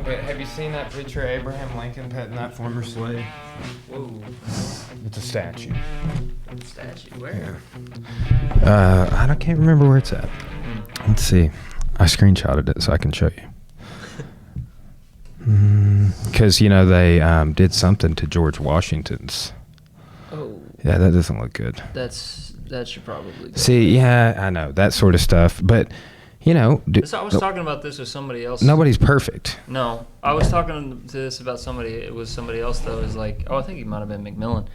But have you seen that picture of Abraham Lincoln petting that former slave? Whoa. It's a statue. Statue? Where? I can't remember where it's at. Let's see. I screenshotted it so I can show you. Because, they did something to George Washington's. Oh. Yeah, that doesn't look good. That should probably go. See, yeah, I know. That sort of stuff. But, I was talking about this with somebody else. Nobody's perfect. No. I was talking to this about somebody. It was somebody else, though. It was like, I think he might have been McMillan.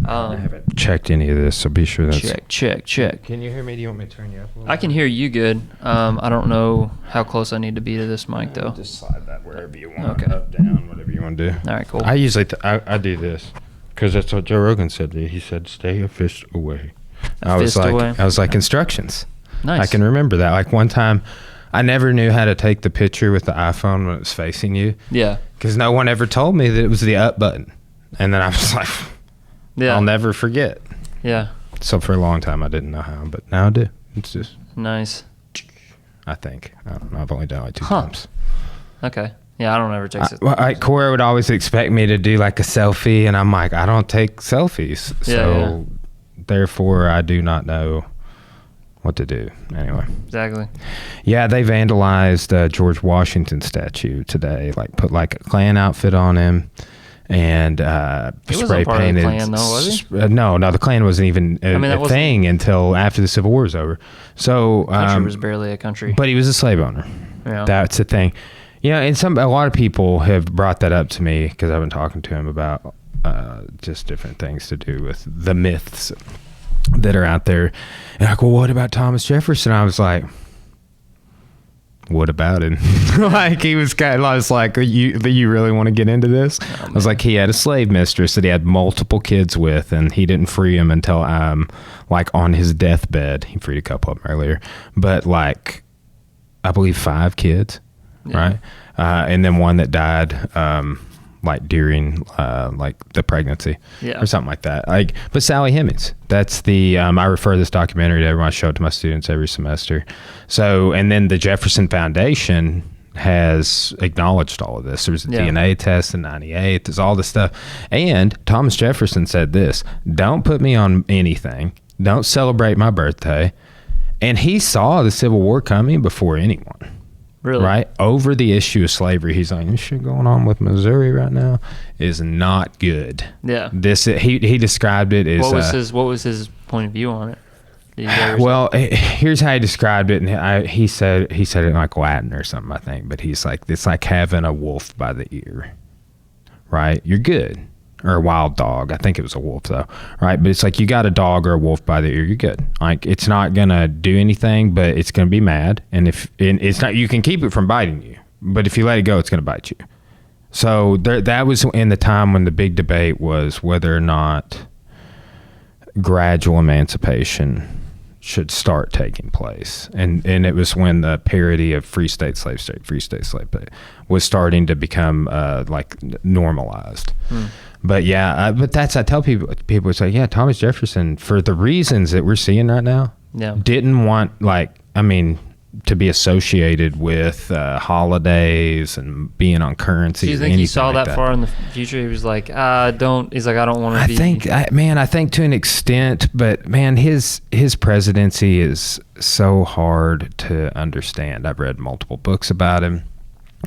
I haven't checked any of this, so be sure that's... Check. Can you hear me? Do you want me to turn you up a little I can hear you good. I don't know how close I need to be to this mic, though. Just slide that wherever you want. Okay. Up, down, whatever you want to do. All right, cool. I usually... I do this. Because that's what Joe Rogan said. He said, stay a fist away. I was like, instructions. Nice. I can remember that. Like one time... I never knew how to take the picture with the iPhone when it was facing you. Yeah. Because no one ever told me that it was the up button. And then I was like, yeah. I'll never forget. Yeah. So for a long time, I didn't know how, but now I do. It's just... Nice. I think. I don't know. I've only done it like 2 times. Okay. Yeah, I don't ever take it. Cora would always expect me to do like a selfie, and I'm like, I don't take selfies. So therefore, I do not know what to do. Anyway. Exactly. Yeah, they vandalized George Washington statue today. Like put like a Klan outfit on him and spray painted. Part of the Klan, though, was he? No, the Klan wasn't even a thing until after the Civil War was over. So the country was barely a country. But he was a slave owner. Yeah. That's the thing. And a lot of people have brought that up to me because I've been talking to him about just different things to do with the myths that are out there. And like, well, what about Thomas Jefferson? I was like, what about him? Like he was kind of, I was like, you really want to get into this? I was like, he had a slave mistress that he had multiple kids with, and he didn't free him until like on his deathbed. He freed a couple of them earlier, but like I believe 5 kids, right? And then one that died like during like the pregnancy or something like that. Like, but Sally Hemings, that's the I refer this documentary to everyone. I show it to my students every semester. So, and then the Jefferson Foundation has acknowledged all of this. There's a DNA test in '98. There's all this stuff. And Thomas Jefferson said this: "Don't put me on anything. Don't celebrate my birthday." And he saw the Civil War coming before anyone. Really? Right? Over the issue of slavery, he's like, this shit going on with Missouri right now is not good. Yeah. This he described it as what was his point of view on it? Well, here's how he described it, and he said it in like Latin or something, I think. But he's like, it's like having a wolf by the ear, right? You're good, or a wild dog. I think it was a wolf though, right? But it's like you got a dog or a wolf by the ear, you're good. Like it's not gonna do anything, but it's gonna be mad, and it's not, you can keep it from biting you, but if you let it go, it's gonna bite you. So that was in the time when the big debate was whether or not gradual emancipation should start taking place, and it was when the parody of free state slave state was starting to become like normalized. But but I tell people say, yeah, Thomas Jefferson, for the reasons that we're seeing right now, didn't want to be associated with holidays and being on currency. Do you think he saw that far in the future? He was like, I don't want to be. I think to an extent, but man, his presidency is so hard to understand. I've read multiple books about him.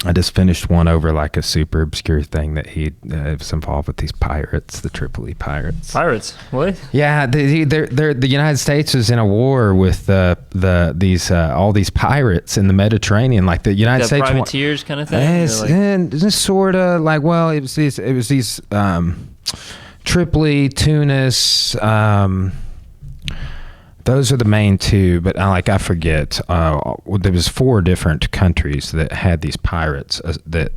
I just finished one over like a super obscure thing that he was involved with these pirates, the Tripoli pirates. Pirates? What? Yeah, the United States was in a war with these all these pirates in the Mediterranean, like the United States privateers kind of thing. Just sort of like, well, it was these Tripoli, Tunis. Those are the main two, but I forget. There was 4 different countries that had these pirates that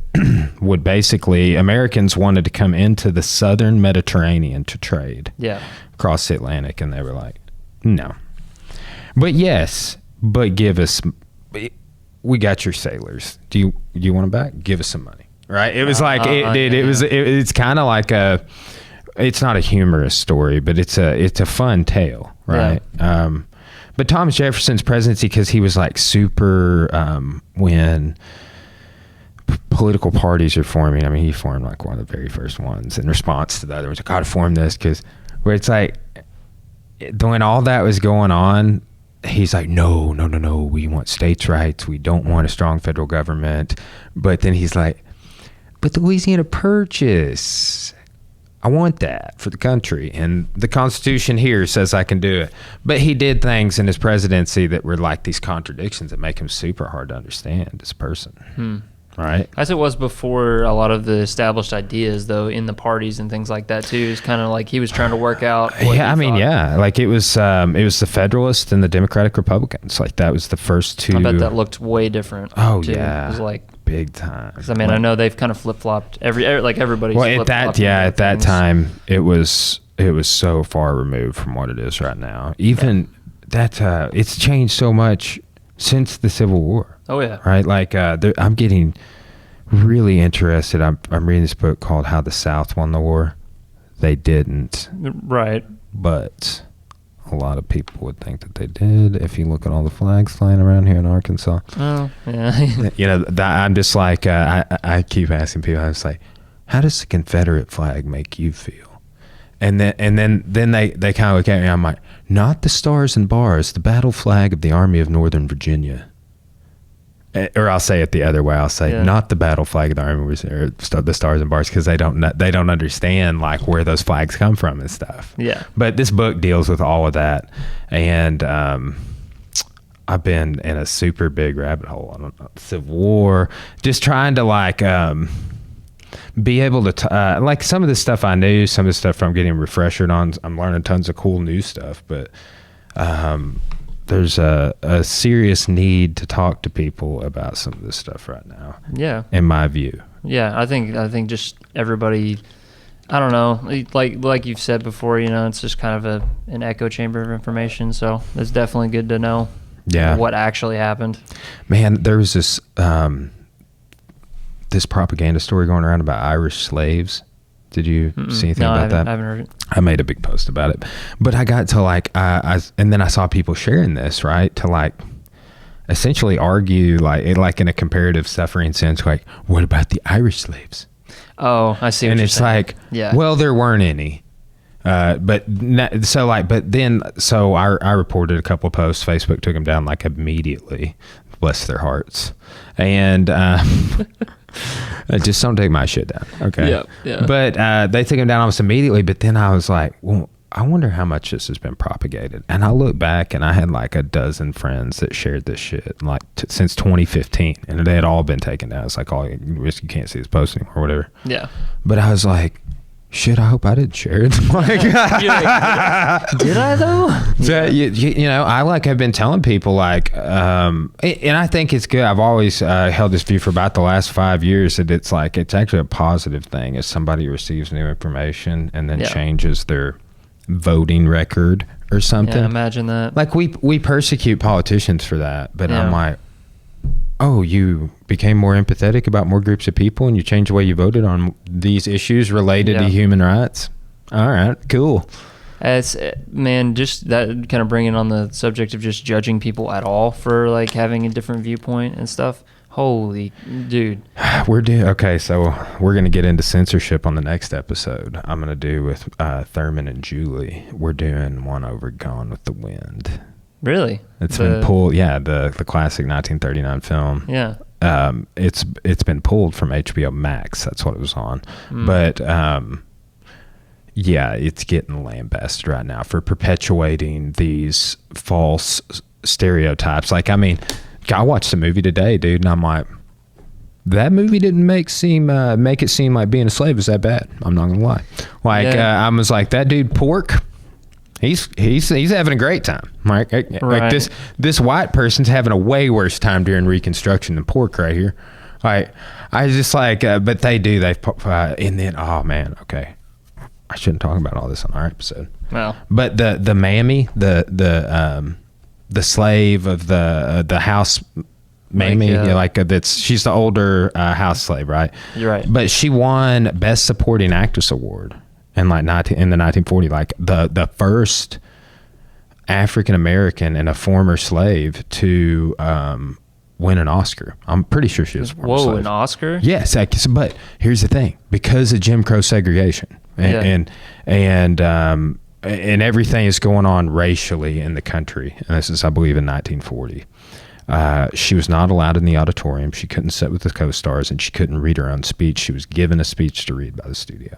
would basically, Americans wanted to come into the southern Mediterranean to trade across the Atlantic, and they were like, no. But give us, we got your sailors. Do you want them back? Give us some money. Right? It was like, it's kind of like it's not a humorous story, but it's a fun tale, right? Yeah. But Thomas Jefferson's presidency, because he was like super when political parties are forming. I mean, he formed like one of the very first ones in response to the other ones. I got to form this because where it's like when all that was going on, he's like, no, we want states' rights. We don't want a strong federal government. But then he's like, but the Louisiana Purchase, I want that for the country. And the Constitution here says I can do it. But he did things in his presidency that were like these contradictions that make him super hard to understand as a person. Right. As it was before a lot of the established ideas, though, in the parties and things like that too. It's kind of like he was trying to work out. Like it was the Federalists and the Democratic Republicans. Like that was the first two. I bet that looked way different. Oh too. yeah, it was like big time. I mean, I know they've kind of flip flopped everybody's. Well, at that time, it was so far removed from what it is right now. Even it's changed so much since the Civil War. Oh yeah. Right. Like I'm getting really interested. I'm reading this book called How the South Won the War. They didn't. Right. But a lot of people would think that they did. If you look at all the flags flying around here in Arkansas. Oh yeah. You know, I'm just like I keep asking people. I was like, how does the Confederate flag make you feel? And then they kind of look at me. I'm like, not the stars and bars, the battle flag of the Army of Northern Virginia. Or I'll say it the other way. I'll say not the battle flag of the Army, or the stars and bars, because they don't understand like where those flags come from and stuff. Yeah. But this book deals with all of that, and I've been in a super big rabbit hole on Civil War, just trying to like be able to like some of the stuff I knew, some of the stuff I'm getting refreshed on. I'm learning tons of cool new stuff, but there's a serious need to talk to people about some of this stuff right now. Yeah. In my view. Yeah, I think just everybody, I don't know, like you've said before, you know, it's just kind of an echo chamber of information. So it's definitely good to know what actually happened. Man, there was this this propaganda story going around about Irish slaves. Did you see anything about that? I haven't heard it. I made a big post about it, but I got to like, and then I saw people sharing this, right, to like essentially argue like in a comparative suffering sense, like, what about the Irish slaves? Oh, I see. And it's saying. Like, well, there weren't any. I reported a couple of posts. Facebook took them down like immediately. Bless their hearts. And just don't take my shit down. Okay. Yeah. But they took them down almost immediately. But then I was like, well, I wonder how much this has been propagated. And I look back and I had like a dozen friends that shared this shit like since 2015. And they had all been taken down. It's like, oh, you can't see this post anymore or whatever. Yeah. But I was like, shit, I hope I didn't share it. Like, did I though? So, you know, I like have been telling people like, and I think it's good. I've always held this view for about the last 5 years that it's like, it's actually a positive thing if somebody receives new information and then changes their voting record or something. Yeah, imagine that. Like we persecute politicians for that, but I'm like, oh, you became more empathetic about more groups of people and you changed the way you voted on these issues related to human rights. All right, cool. It's, man, just that kind of bringing on the subject of just judging people at all for like having a different viewpoint and stuff. Holy dude. Okay, so we're going to get into censorship on the next episode. I'm going to do with Thurman and Julie. We're doing one over Gone with the Wind. Really? It's been pulled, the classic 1939 film. Yeah. It's been pulled from HBO Max. That's what it was on. But it's getting lambasted right now for perpetuating these false stereotypes. Like, I mean, I watched a movie today, dude, and I'm like, that movie didn't make it seem like being a slave is that bad. I'm not gonna lie. Like, I was like, that dude Pork. He's having a great time. Like this white person's having a way worse time during Reconstruction than Pork right here. I was just like, but they do. And then, oh man, okay, I shouldn't talk about all this on our episode. Well, but the mammy, the slave of the house mammy, she's the older house slave, right? You're right. But she won Best Supporting Actress award. in like in the 1940s, like the first African American and a former slave to win an Oscar. I'm pretty sure she was a former slave. An Oscar? Yes, but here's the thing: because of Jim Crow segregation and everything is going on racially in the country, and this is, I believe, in 1940. She was not allowed in the auditorium. She couldn't sit with the co-stars, and she couldn't read her own speech. She was given a speech to read by the studio.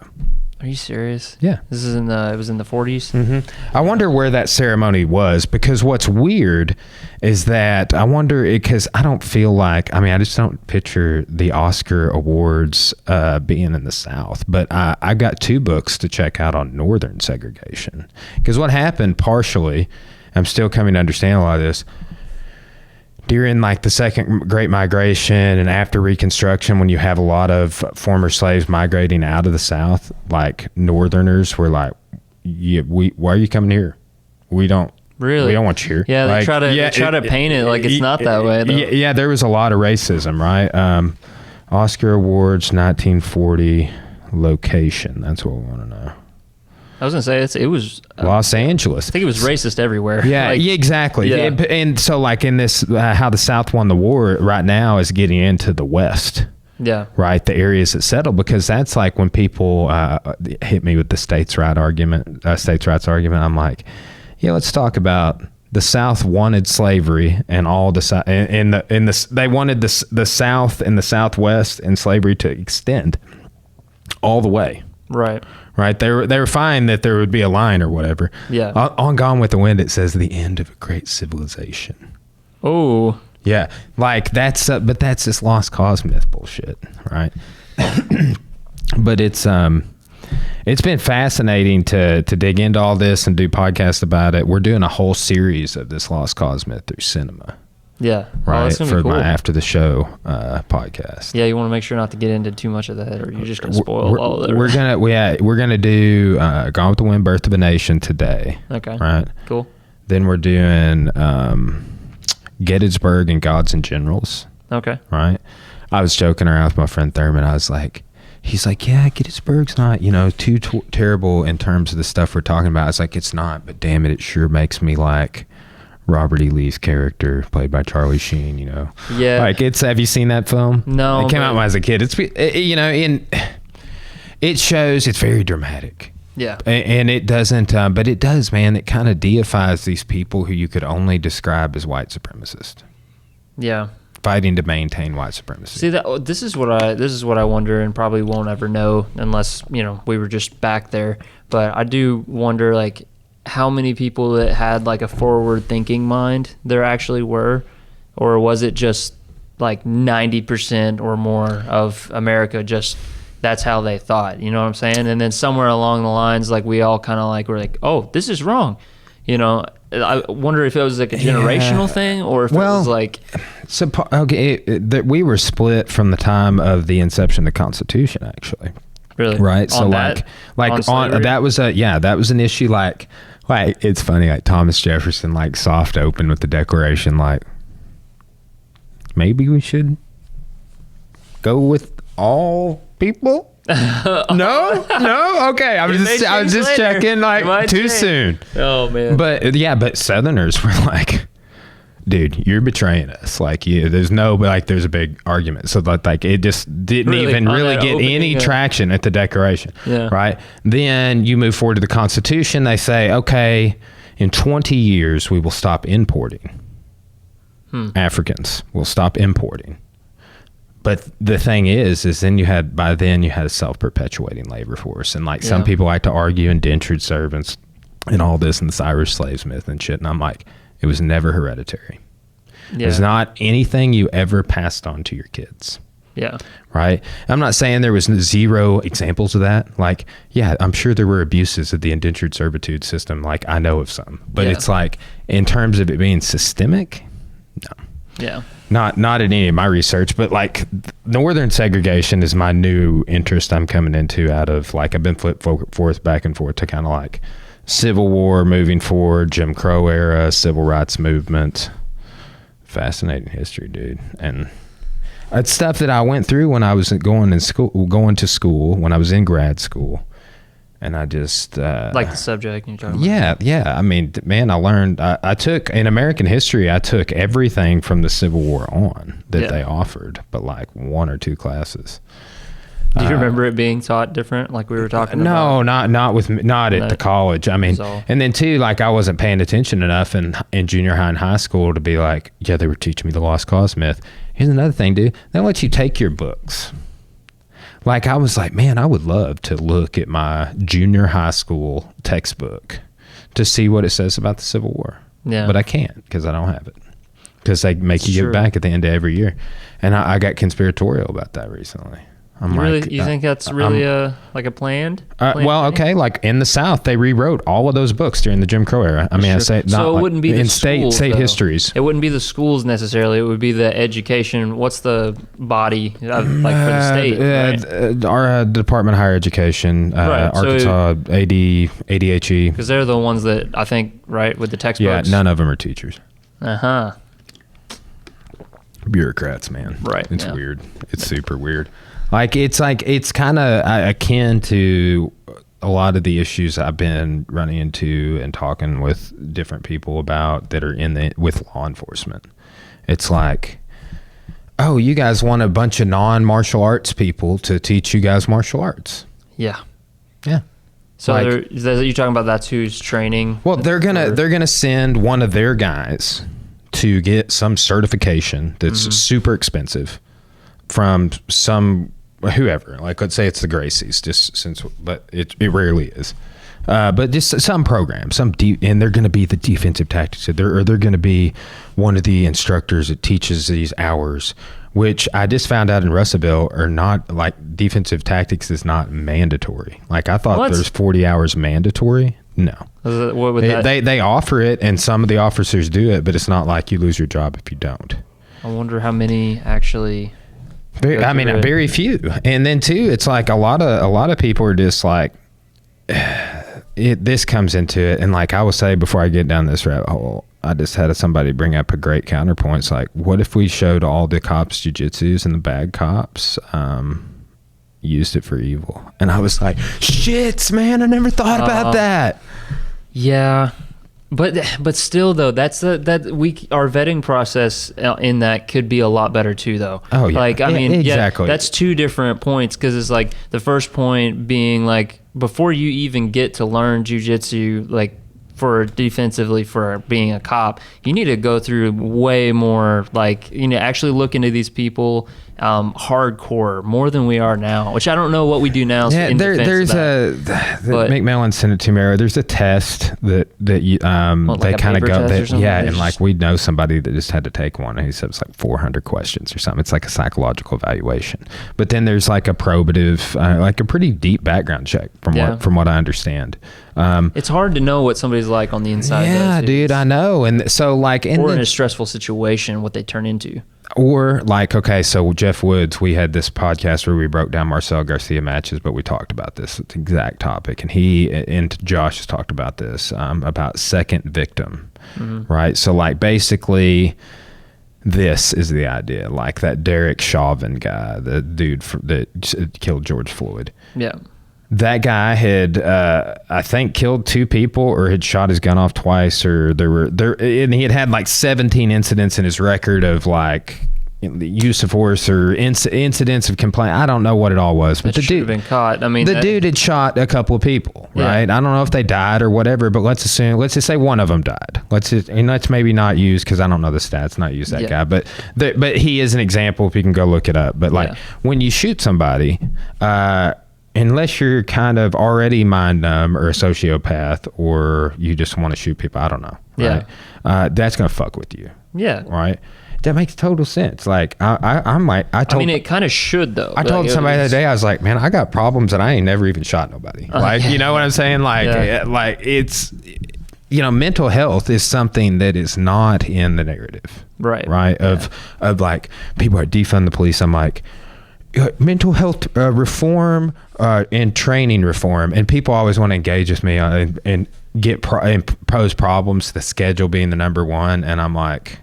Are you serious? Yeah. This is it was in the 40s? Mm-hmm. I wonder where that ceremony was, because what's weird is that because I don't feel like, I just don't picture the Oscar awards being in the South, but I got 2 books to check out on Northern segregation. Because what happened partially, I'm still coming to understand a lot of this, during like the Second Great Migration and after Reconstruction, when you have a lot of former slaves migrating out of the South, like Northerners were like, why are you coming here? We don't want you here. Yeah, they try to paint it like it's not that way, though. Yeah, there was a lot of racism, right? Oscar Awards 1940 location. That's what we want to know. I was gonna say it was Los Angeles. I think it was racist everywhere. Yeah, exactly. Yeah. And so, like in this, how the South won the war right now is getting into the West. Yeah. Right, the areas that settle, because that's like when people hit me with the states' rights argument. I'm like, yeah, let's talk about the South wanted slavery and all the they wanted the South and the Southwest and slavery to extend all the way. Right. Right. They were fine that there would be a line or whatever. Yeah. On Gone with the Wind, it says the end of a great civilization. Oh. Yeah. Like but that's this lost cause myth bullshit. Right. But it's been fascinating to dig into all this and do podcasts about it. We're doing a whole series of this lost cause myth through cinema. Yeah. Right. For cool. my After the Show podcast. Yeah, you want to make sure not to get into too much of that, or you're just going to spoil all of it. We're gonna do Gone with the Wind, Birth of a Nation today. Okay. Right. Cool. Then we're doing Gettysburg and Gods and Generals. Okay. Right. I was joking around with my friend Thurman. I was like, he's like, yeah, Gettysburg's not, too terrible in terms of the stuff we're talking about. I was like, it's not, but damn it sure makes me like Robert E. Lee's character played by Charlie Sheen, Yeah. Like have you seen that film? No. It came out when I was a kid. It shows, it's very dramatic. Yeah. And it doesn't, but it does, man. It kind of deifies these people who you could only describe as white supremacists. Yeah. Fighting to maintain white supremacy. See, this is what I wonder, and probably won't ever know unless, we were just back there. But I do wonder, like, how many people that had like a forward thinking mind there actually were, or was it just like 90% or more of America just that's how they thought, you know what I'm saying? And then somewhere along the lines, like we all kind of like were like, oh, this is wrong, I wonder if it was like a generational thing, or if it was like that we were split from the time of the inception of the Constitution, actually. Really? Right. So that was an issue. Like it's funny, like Thomas Jefferson, like soft open with the Declaration, like maybe we should go with all people. No, okay. I was just checking, like too soon. Oh man. But Southerners were like, dude, you're betraying us. Like, there's a big argument. So that, like, it just didn't even really get any traction at the Declaration. Yeah. Right. Then you move forward to the Constitution. They say, okay, in 20 years, we will stop importing Africans. We'll stop importing. But the thing is then you had a self-perpetuating labor force. And like some people like to argue indentured servants and all this and this Irish slave myth and shit. And I'm like, it was never hereditary. Yeah. It's not anything you ever passed on to your kids. Yeah. Right. I'm not saying there was zero examples of that. Like, yeah, I'm sure there were abuses of the indentured servitude system. Like, I know of some, but it's like, in terms of it being systemic, no. Yeah. Not in any of my research, but like Northern segregation is my new interest I'm coming into out of, like, I've been back and forth to kind of like Civil War moving forward, Jim Crow era, Civil Rights Movement. Fascinating history, dude. And it's stuff that I went through when I was going to school, when I was in grad school. And I just like the subject you're talking about. Yeah. I mean, man, I learned. I took in American history. I took everything from the Civil War on that they offered, but like 1 or 2 classes. Do you remember it being taught different, like we were talking about? No, not at the college. I mean, and then too, like I wasn't paying attention enough in junior high and high school to be like, yeah, they were teaching me the lost cause myth. Here's another thing, dude. They let you take your books. Like I was like, man, I would love to look at my junior high school textbook to see what it says about the Civil War. Yeah. But I can't because I don't have it. Because they make you give it back at the end of every year. And I got conspiratorial about that recently. You think that's really like a planned well, okay, like in the South, they rewrote all of those books during the Jim Crow era. I mean, I say not so it wouldn't be the in schools, state histories. It wouldn't be the schools necessarily. It would be the education. What's the body like for the state? Right? Our Department of Higher Education, Arkansas, ADHE. Because they're the ones that I think, right, with the textbooks. Yeah, none of them are teachers. Uh-huh. Bureaucrats, man. Right. It's weird. It's super weird. It's kind of akin to a lot of the issues I've been running into and talking with different people about that are with law enforcement. It's like, oh, you guys want a bunch of non-martial arts people to teach you guys martial arts. Yeah. Yeah. So you're talking about that's who's training? Well, they're gonna send one of their guys to get some certification that's super expensive from whoever, like let's say it's the Gracies, but it rarely is. But just some program, and they're going to be the defensive tactics, or they're going to be one of the instructors that teaches these hours, which I just found out in Russellville are not, like, defensive tactics is not mandatory. Like I thought there's 40 hours mandatory. No, what would they offer it, and some of the officers do it, but it's not like you lose your job if you don't. I wonder how many actually. Very few. And then too, it's like a lot of people are just like, this comes into it. And like I will say, before I get down this rabbit hole, I just had somebody bring up a great counterpoint. It's like, what if we showed all the cops jujitsus and the bad cops used it for evil? And I was like, shits, man, I never thought about that. Yeah. But still though, our vetting process in that could be a lot better too though. Oh yeah. Like I mean, exactly. That's 2 different points, because it's like the first point being like before you even get to learn jujitsu, like for defensively for being a cop, you need to go through way more, like, you know, actually look into these people hardcore more than we are now, which I don't know what we do now. Yeah, McMillan sent it to me. There's a test that you they kind of go and like we know somebody that just had to take one, and he said it's like 400 questions or something. It's like a psychological evaluation, but then there's like a probative, like a pretty deep background check from what I understand. It's hard to know what somebody's like on the inside. Yeah, dude, I know. And so like in a stressful situation, what they turn into. Or like, okay, so Jeff Woods, we had this podcast where we broke down Marcel Garcia matches, but we talked about this exact topic, and he and Josh has talked about this, about second victim, right? So like basically this is the idea, like that Derek Chauvin guy, the dude that killed George Floyd. Yeah. That guy had, I think, killed 2 people, or had shot his gun off twice, or and he had like 17 incidents in his record of like the use of force or incidents of complaint. I don't know what it all was, but the dude been caught. I mean, the dude had shot a couple of people, right? I don't know if they died or whatever, but let's just say one of them died. Let's maybe not use, because I don't know the stats, not use that guy, but he is an example if you can go look it up. But like when you shoot somebody, unless you're kind of already mind numb or a sociopath, or you just want to shoot people, I don't know. Right? Yeah. That's going to fuck with you. Yeah. Right. That makes total sense. Like I mean, it kind of should though. I told somebody the other day, I was like, man, I got problems that I ain't never even shot nobody. Like, you know what I'm saying? Like, like it's, you know, mental health is something that is not in the narrative. Right. Right. Of like people are defund the police. I'm like, mental health reform and training reform, and people always want to engage with me and pose problems, the schedule being the number one, and I'm like,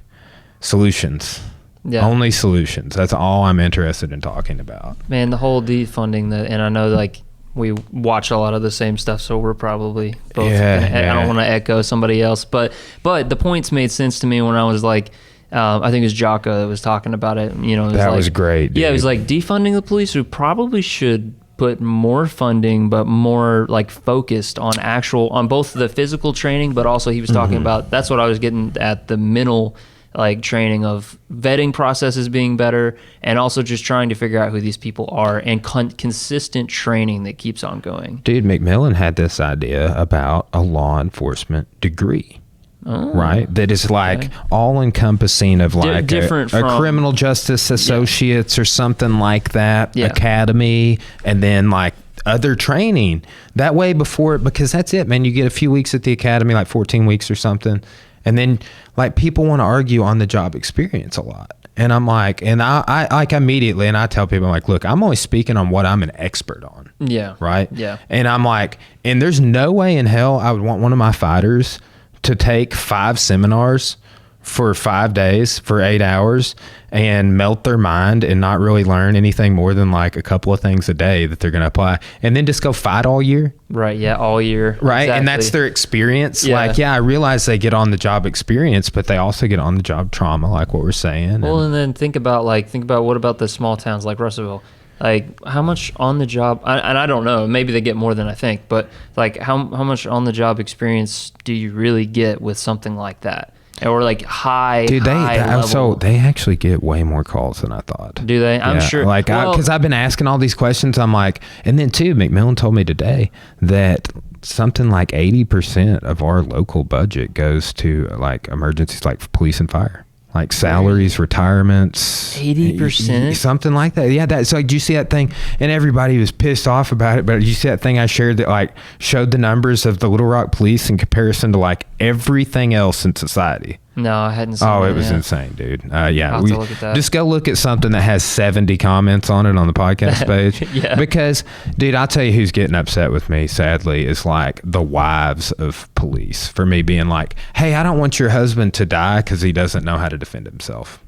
solutions. Only solutions. That's all I'm interested in talking about. Man, the whole defunding and I know like we watch a lot of the same stuff, so we're probably both. Yeah. I don't want to echo somebody else, but the points made sense to me when I was like, I think it was Jocko that was talking about it. You know, that was great. Dude. Yeah, it was like defunding the police. We probably should put more funding, but more like focused on both the physical training, but also he was talking about, that's what I was getting at, the mental like training of vetting processes being better, and also just trying to figure out who these people are, and consistent training that keeps on going. Dude, McMillan had this idea about a law enforcement degree. Oh, right, that is like all encompassing of like different a criminal justice associates or something like that academy, and then like other training that way before, because that's it, man. You get a few weeks at the academy, like 14 weeks or something, and then like people want to argue on the job experience a lot. And I'm like, and I like immediately, and I tell people, I'm like, look, I'm only speaking on what I'm an expert on. Yeah. Right. Yeah. And I'm like, and there's no way in hell I would want one of my fighters to take 5 seminars for 5 days for 8 hours and melt their mind and not really learn anything more than like a couple of things a day that they're going to apply, and then just go fight all year. Right. Yeah. All year. Right. Exactly. And that's their experience. Yeah. Like, yeah, I realize they get on the job experience, but they also get on the job trauma, like what we're saying. Well, and then think about what about the small towns like Russellville? Like, how much on the job, and I don't know, maybe they get more than I think, but like how much on the job experience do you really get with something like that? Or like high level. So they actually get way more calls than I thought. Do they? I'm sure. Like, because I've been asking all these questions. I'm like, and then too, McMillan told me today that something like 80% of our local budget goes to like emergencies, like police and fire. Like salaries, retirements, 80%, something like that. Yeah, that's like. Do you see that thing? And everybody was pissed off about it. But you see that thing I shared that like showed the numbers of the Little Rock police in comparison to like everything else in society. No, I hadn't seen that. Oh, it was insane, dude. Yeah, I'll have to look at that. Just go look at something that has 70 comments on it on the podcast page. Yeah. Because, dude, I'll tell you who's getting upset with me, sadly, is like the wives of police, for me being like, hey, I don't want your husband to die because he doesn't know how to defend himself.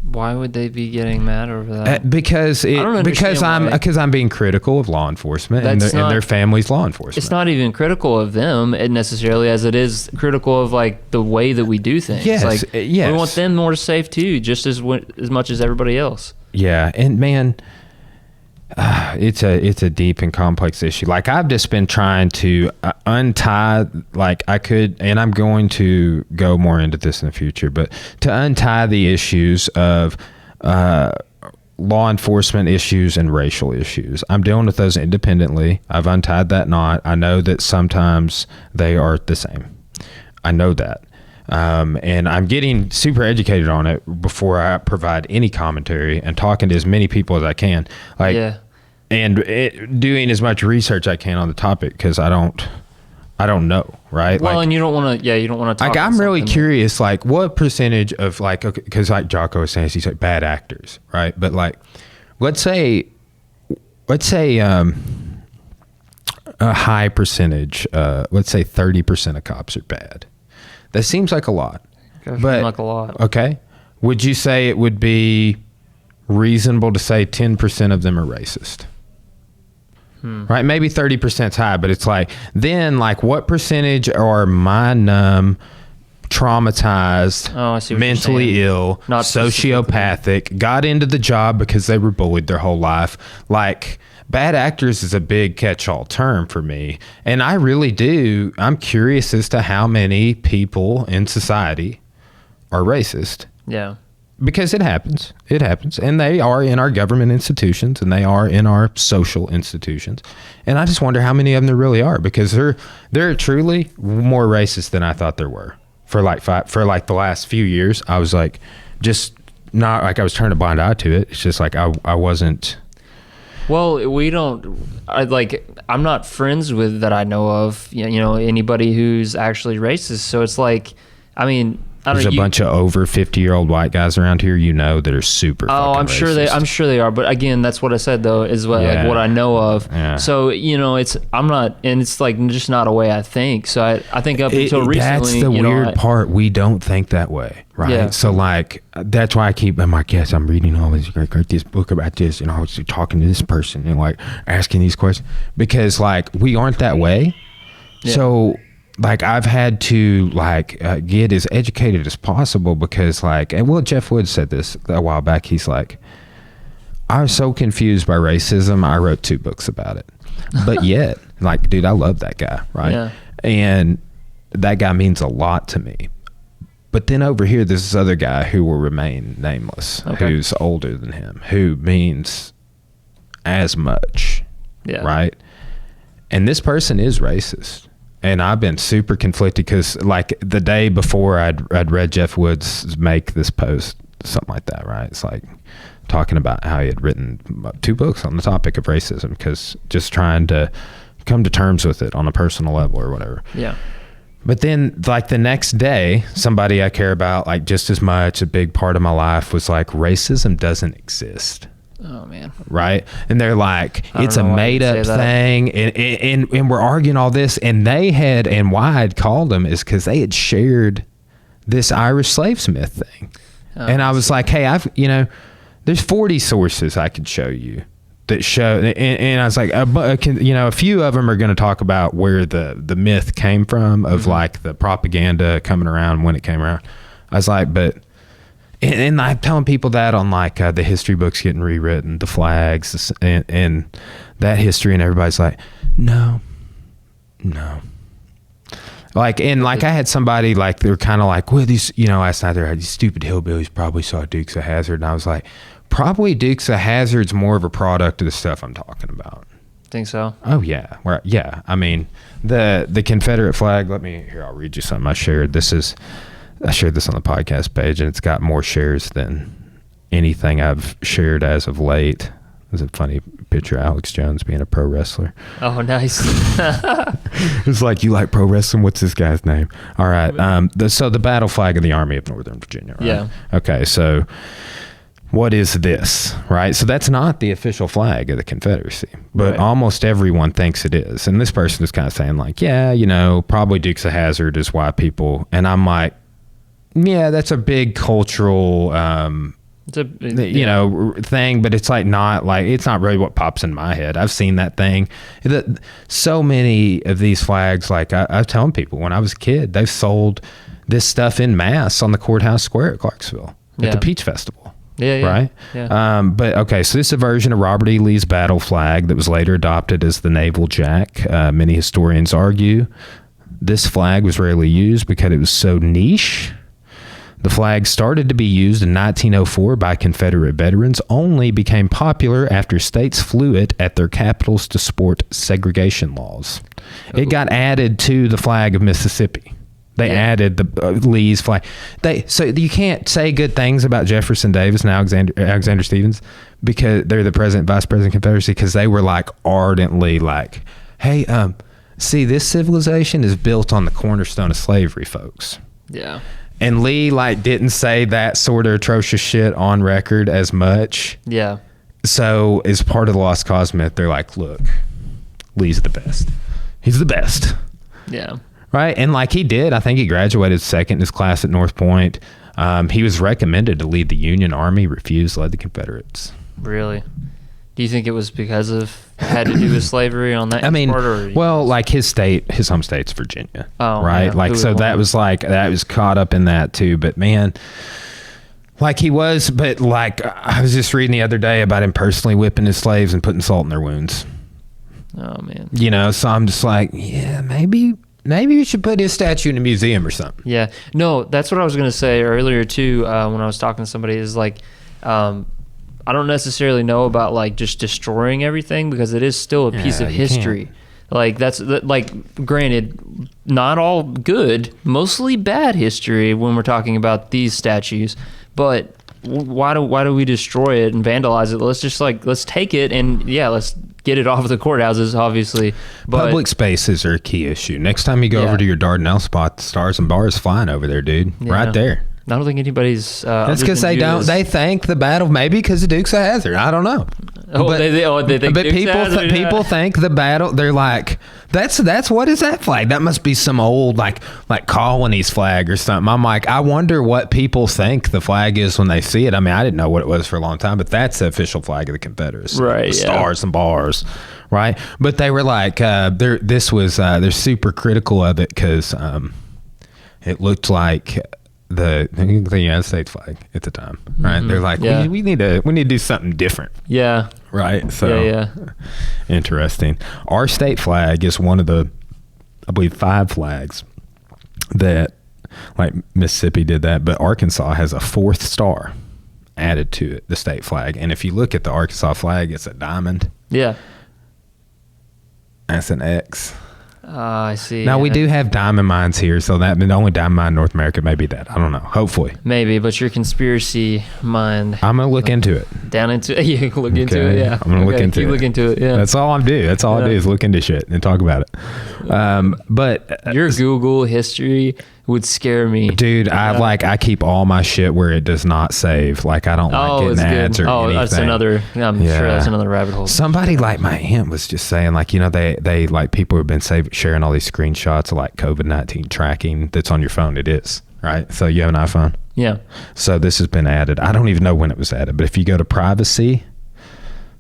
Why would they be getting mad over that? Because I'm being critical of law enforcement and their family's law enforcement. It's not even critical of them necessarily, as it is critical of like the way that we do things. Yes, like, we want them more safe too, just as much as everybody else. Yeah, and man, it's a deep and complex issue. Like, I've just been trying to untie, like I could, and I'm going to go more into this in the future, but to untie the issues of law enforcement issues and racial issues. I'm dealing with those independently. I've untied that knot. I know that sometimes they are the same. I know that. And I'm getting super educated on it before I provide any commentary, and talking to as many people as I can. Like, and doing as much research I can on the topic, because I don't know, right? Well, like, and you don't want to talk. Like, I'm really curious, like, what percentage of like, because like Jocko was saying, he's like bad actors, right? But like, let's say a high percentage, let's say 30% of cops are bad. That seems like a lot. Like a lot. Okay. Would you say it would be reasonable to say 10% of them are racist? Right? Maybe 30% is high, but it's like, then like what percentage are mind-numb, traumatized, mentally ill, not sociopathic, got into the job because they were bullied their whole life? Like, bad actors is a big catch-all term for me. And I really do. I'm curious as to how many people in society are racist. Yeah. Because it happens. It happens. And they are in our government institutions, and they are in our social institutions. And I just wonder how many of them there really are, because they're truly more racist than I thought there were. For like the last few years, I was like, just not like I was turning a blind eye to it. It's just like I wasn't. Well, I'm not friends with, that I know of, you know, anybody who's actually racist. So it's like, I mean, There's a bunch of over 50-year-old white guys around here, that are super. I'm sure they are. But again, that's what I said though, is what I know of. Yeah. So I'm not, and it's like just not a way I think. So I think up until recently, that's the weird part. We don't think that way, right? Yeah. So like that's why I'm like, yes, I'm reading all this, this book about this, and I was talking to this person and like asking these questions because like we aren't that way. Yeah. So. Like I've had to like get as educated as possible because like, and Jeff Woods said this a while back. He's like, I was so confused by racism. I wrote 2 books about it, but yet like, dude, I love that guy. Right. Yeah. And that guy means a lot to me. But then over here, there's this other guy who will remain nameless, who's older than him, who means as much. Yeah. Right. And this person is racist. And I've been super conflicted because, like, the day before I'd read Jeff Woods make this post, something like that, right? It's like talking about how he had written 2 books on the topic of racism because just trying to come to terms with it on a personal level or whatever. Yeah. But then, like, the next day, somebody I care about, like, just as much, a big part of my life was like, racism doesn't exist. Oh man. Right. And they're like, it's a made up thing. And we're arguing all this. And they had, and why I'd called them is because they had shared this Irish slavesmith thing. Oh, and I was like, hey, there's 40 sources I could show you that show. And I was like, a few of them are going to talk about where the myth came from of like the propaganda coming around when it came around. I was like, but. And I'm telling people that on like the history books getting rewritten, the flags and that history, and everybody's like, no. Like, and like I had somebody like, they're kind of like, well, these, last night there had these stupid hillbillies probably saw Dukes of Hazzard. And I was like, probably Dukes of Hazzard's more of a product of the stuff I'm talking about. Think so? Oh yeah. Yeah. I mean, the Confederate flag, I'll read you something I shared. I shared this on the podcast page, and it's got more shares than anything I've shared as of late. There's a funny picture of Alex Jones being a pro wrestler. Oh, nice. It's like, you like pro wrestling? What's this guy's name? All right. So the battle flag of the Army of Northern Virginia, right? Yeah. Okay, so what is this, right? So that's not the official flag of the Confederacy, but almost everyone thinks it is. And this person is kind of saying like, yeah, probably Dukes of Hazzard is why people, and I'm like, yeah, that's a big cultural, thing, but it's like it's not really what pops in my head. I've seen that thing. So many of these flags, like I was telling people when I was a kid, they've sold this stuff in mass on the courthouse square at Clarksville at the Peach Festival. Yeah. Right. Yeah. But okay, so this is a version of Robert E. Lee's battle flag that was later adopted as the Naval Jack. Many historians argue this flag was rarely used because it was so niche. The flag started to be used in 1904 by Confederate veterans, only became popular after states flew it at their capitals to support segregation laws. It got added to the flag of Mississippi. They added the Lee's flag. So you can't say good things about Jefferson Davis and Alexander Stephens because they're the president, vice president of Confederacy, because they were like ardently like, hey, see, this civilization is built on the cornerstone of slavery, folks. Yeah. And Lee didn't say that sort of atrocious shit on record as much. Yeah. So as part of the Lost Cause myth, they're like, look, Lee's the best. He's the best. Yeah. Right. And he did, I think he graduated second in his class at North Point. He was recommended to lead the Union Army, refused, led the Confederates. Really? Do you think it was because had to do with slavery on that? His home state's Virginia. Oh, right. Yeah. So that was caught up in that too. But man, he was, but I was just reading the other day about him personally whipping his slaves and putting salt in their wounds. Oh man. So I'm just like, yeah, maybe we should put his statue in a museum or something. Yeah. No, that's what I was going to say earlier too, when I was talking to somebody is I don't necessarily know about just destroying everything because it is still a piece of history. That's granted, not all good, mostly bad history when we're talking about these statues. But why do we destroy it and vandalize it? Let's just let's take it and let's get it off of the courthouses, obviously. But public spaces are a key issue. Next time you go over to your Dardanelle spot, the Stars and Bars flying over there, dude. Right there. I don't think anybody's. That's because they don't. They think the battle, maybe because of Dukes of Hazzard. I don't know. Oh, they think. But people think the battle. They're like, that's what is that flag? That must be some old like colonies flag or something. I'm like, I wonder what people think the flag is when they see it. I mean, I didn't know what it was for a long time, but that's the official flag of the Confederacy, right? The Stars and Bars, right? But they were like, they're super critical of it because it looked like the United States flag at the time, right? Mm-hmm. They're like, we need to do something different. Yeah. Right. So interesting. Our state flag is one of the, I believe, 5 flags that, like Mississippi did that, but Arkansas has a 4th star added to it, the state flag. And if you look at the Arkansas flag, it's a diamond. Yeah. That's an X. I see. Now, we do have diamond mines here, so that the only diamond mine in North America may be that. I don't know. Hopefully. Maybe, but your conspiracy mind. I'm going to look into it. Down into it? You can look into it, yeah. I'm going to look into it. Keep looking into it, yeah. That's all I do. That's all I do is look into shit and talk about it. But your Google history would scare me. Dude, I keep all my shit where it does not save. Like, I don't like getting ads or anything. That's another, I'm sure that's another rabbit hole. Somebody like my aunt was just saying, like, they like people have been sharing all these screenshots of like COVID-19 tracking that's on your phone. It is, right? So you have an iPhone? Yeah. So this has been added. I don't even know when it was added, but if you go to privacy,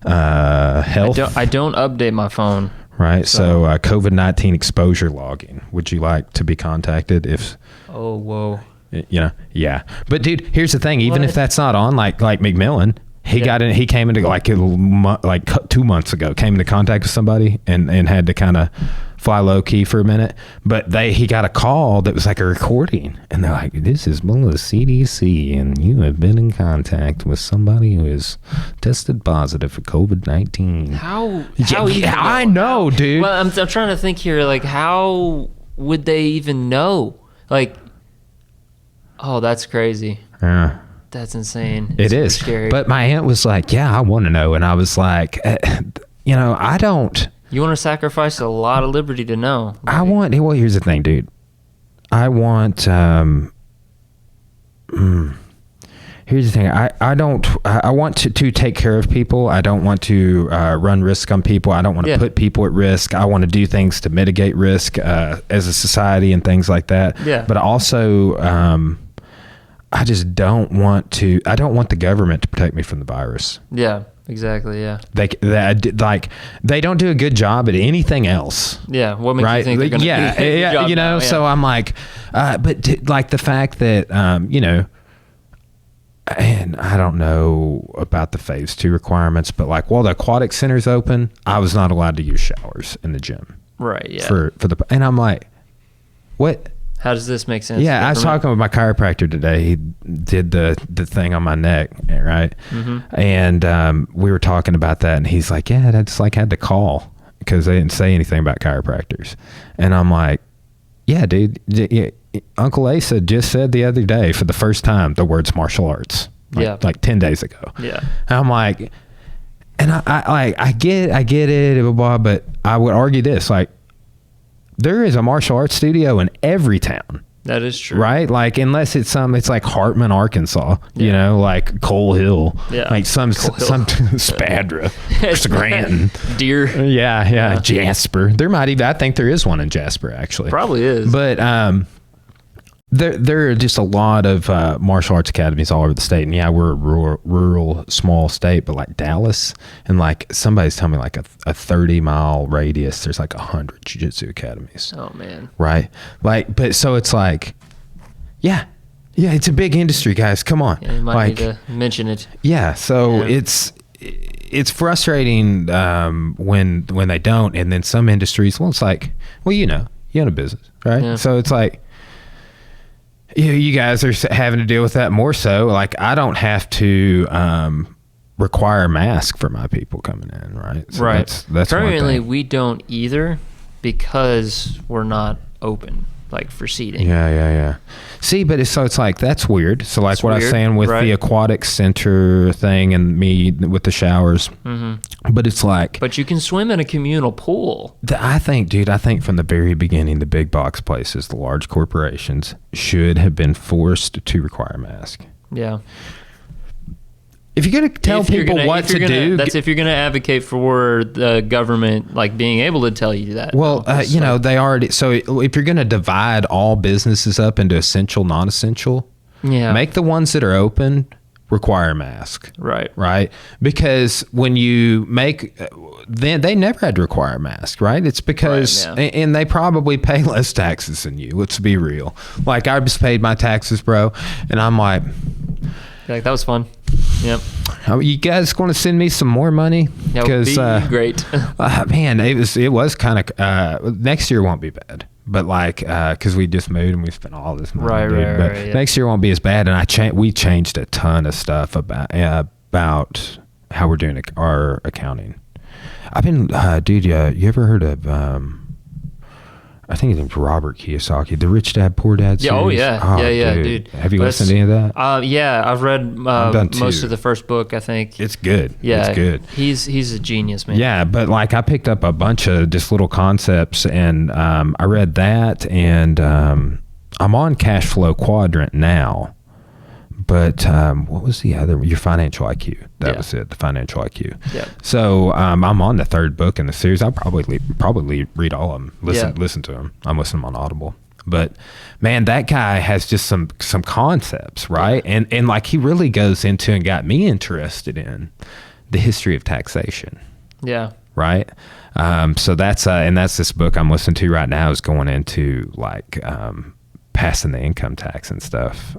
health. I don't update my phone. Right. So COVID-19 exposure logging. Would you like to be contacted if? Oh, whoa. Yeah. But dude, here's the thing. Even if that's not on, like McMillan, he came into like 2 months ago, came into contact with somebody and had to kind of fly low key for a minute. But he got a call that was like a recording, and they're like, "This is one of the CDC, and you have been in contact with somebody who is tested positive for COVID-19." How I know, dude. Well, I'm trying to think here. Like, how would they even know? Like, oh, that's crazy. Yeah. That's insane. It is scary. But my aunt was like, "Yeah, I want to know," and I was like, I don't. You want to sacrifice a lot of liberty to know. Well, here's the thing, dude. I want, here's the thing. I want to take care of people. I don't want to run risk on people. I don't want to put people at risk. I want to do things to mitigate risk as a society and things like that. Yeah. But also, I just don't want the government to protect me from the virus. Yeah. Exactly. Yeah. They don't do a good job at anything else. Yeah. What makes you think they're going to do a good job now? So I'm like, but like the fact that and I don't know about the phase 2 requirements, but like while the aquatic center's open, I was not allowed to use showers in the gym. Right. Yeah. And I'm like, what? How does this make sense? Yeah, I was talking with my chiropractor today. He did the thing on my neck, right? Mm-hmm. And we were talking about that, and he's like, "Yeah, I just like had to call because they didn't say anything about chiropractors." And I'm like, "Yeah, dude, Uncle Asa just said the other day for the first time the words martial arts, like 10 days ago." Yeah, and I'm like, and I get it, blah, blah, but I would argue this, like, there is a martial arts studio in every town. That is true. Right? Like, unless it's like Hartman, Arkansas, like Coal Hill, like some Spadra, Scranton, Deer. Yeah. Jasper. There might even, I think there is one in Jasper, actually. Probably is. But, there are just a lot of martial arts academies all over the state, and we're a rural small state, but like Dallas, and like somebody's telling me like a 30-mile radius, there's like 100 jiu-jitsu academies. Oh man, right? Like, but so it's like, yeah, it's a big industry, guys. Come on, you might need to mention it. Yeah, so it's frustrating when they don't, and then some industries, well, it's like, well, you own a business, right? Yeah. So it's like, you guys are having to deal with that more so. Like, I don't have to require a mask for my people coming in, right? So right. That's currently we don't either because we're not open. like for seating. Yeah. See, but it's like that's weird. So like It's what I was weird, saying with right? the aquatic center thing and me with the showers. Mm-hmm. But it's like. But you can swim in a communal pool. I think from the very beginning, the big box places, the large corporations, should have been forced to require masks. Yeah. If you're going to tell people what to do, that's if you're going to advocate for the government like being able to tell you that. Well, they already. So if you're going to divide all businesses up into essential, non-essential, make the ones that are open require a mask. Right. Because when you make, then they never had to require a mask, right? It's because, and they probably pay less taxes than you. Let's be real. Like I just paid my taxes, bro, and I'm like that was fun. Yep. You guys going to send me some more money? Because great. Man, it was kind of next year won't be bad, but like because we just moved and we spent all this money. Right. Next year won't be as bad, and we changed a ton of stuff about how we're doing our accounting. I've been dude. You ever heard of? I think his name's Robert Kiyosaki, the Rich Dad Poor Dad series. Yeah, dude. Have you listened to any of that? Yeah, I've read most of the first book, I think. It's good. Yeah, it's good. He's a genius, man. Yeah, but like I picked up a bunch of just little concepts, and I read that, and I'm on Cash Flow Quadrant now. But what was the other? Your Financial IQ. That was it. The Financial IQ. Yeah. So I'm on the third book in the series. I'll probably read all of them. Listen to them. I'm listening to them on Audible. But man, that guy has just some concepts, right? Yeah. And like he really goes into and got me interested in the history of taxation. Yeah. Right. So that's this book I'm listening to right now is going into like passing the income tax and stuff.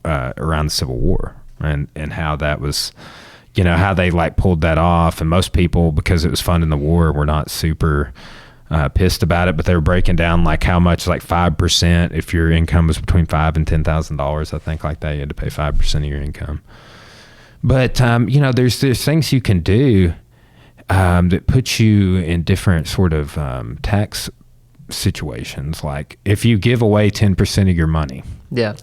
Around the Civil War and how that was, how they like pulled that off, and most people, because it was funding the war, were not super pissed about it, but they were breaking down like how much, like 5%, if your income was between $5,000 and $10,000, I think like that, you had to pay 5% of your income. But there's things you can do that put you in different sort of tax situations. Like if you give away 10% of your money. Yeah.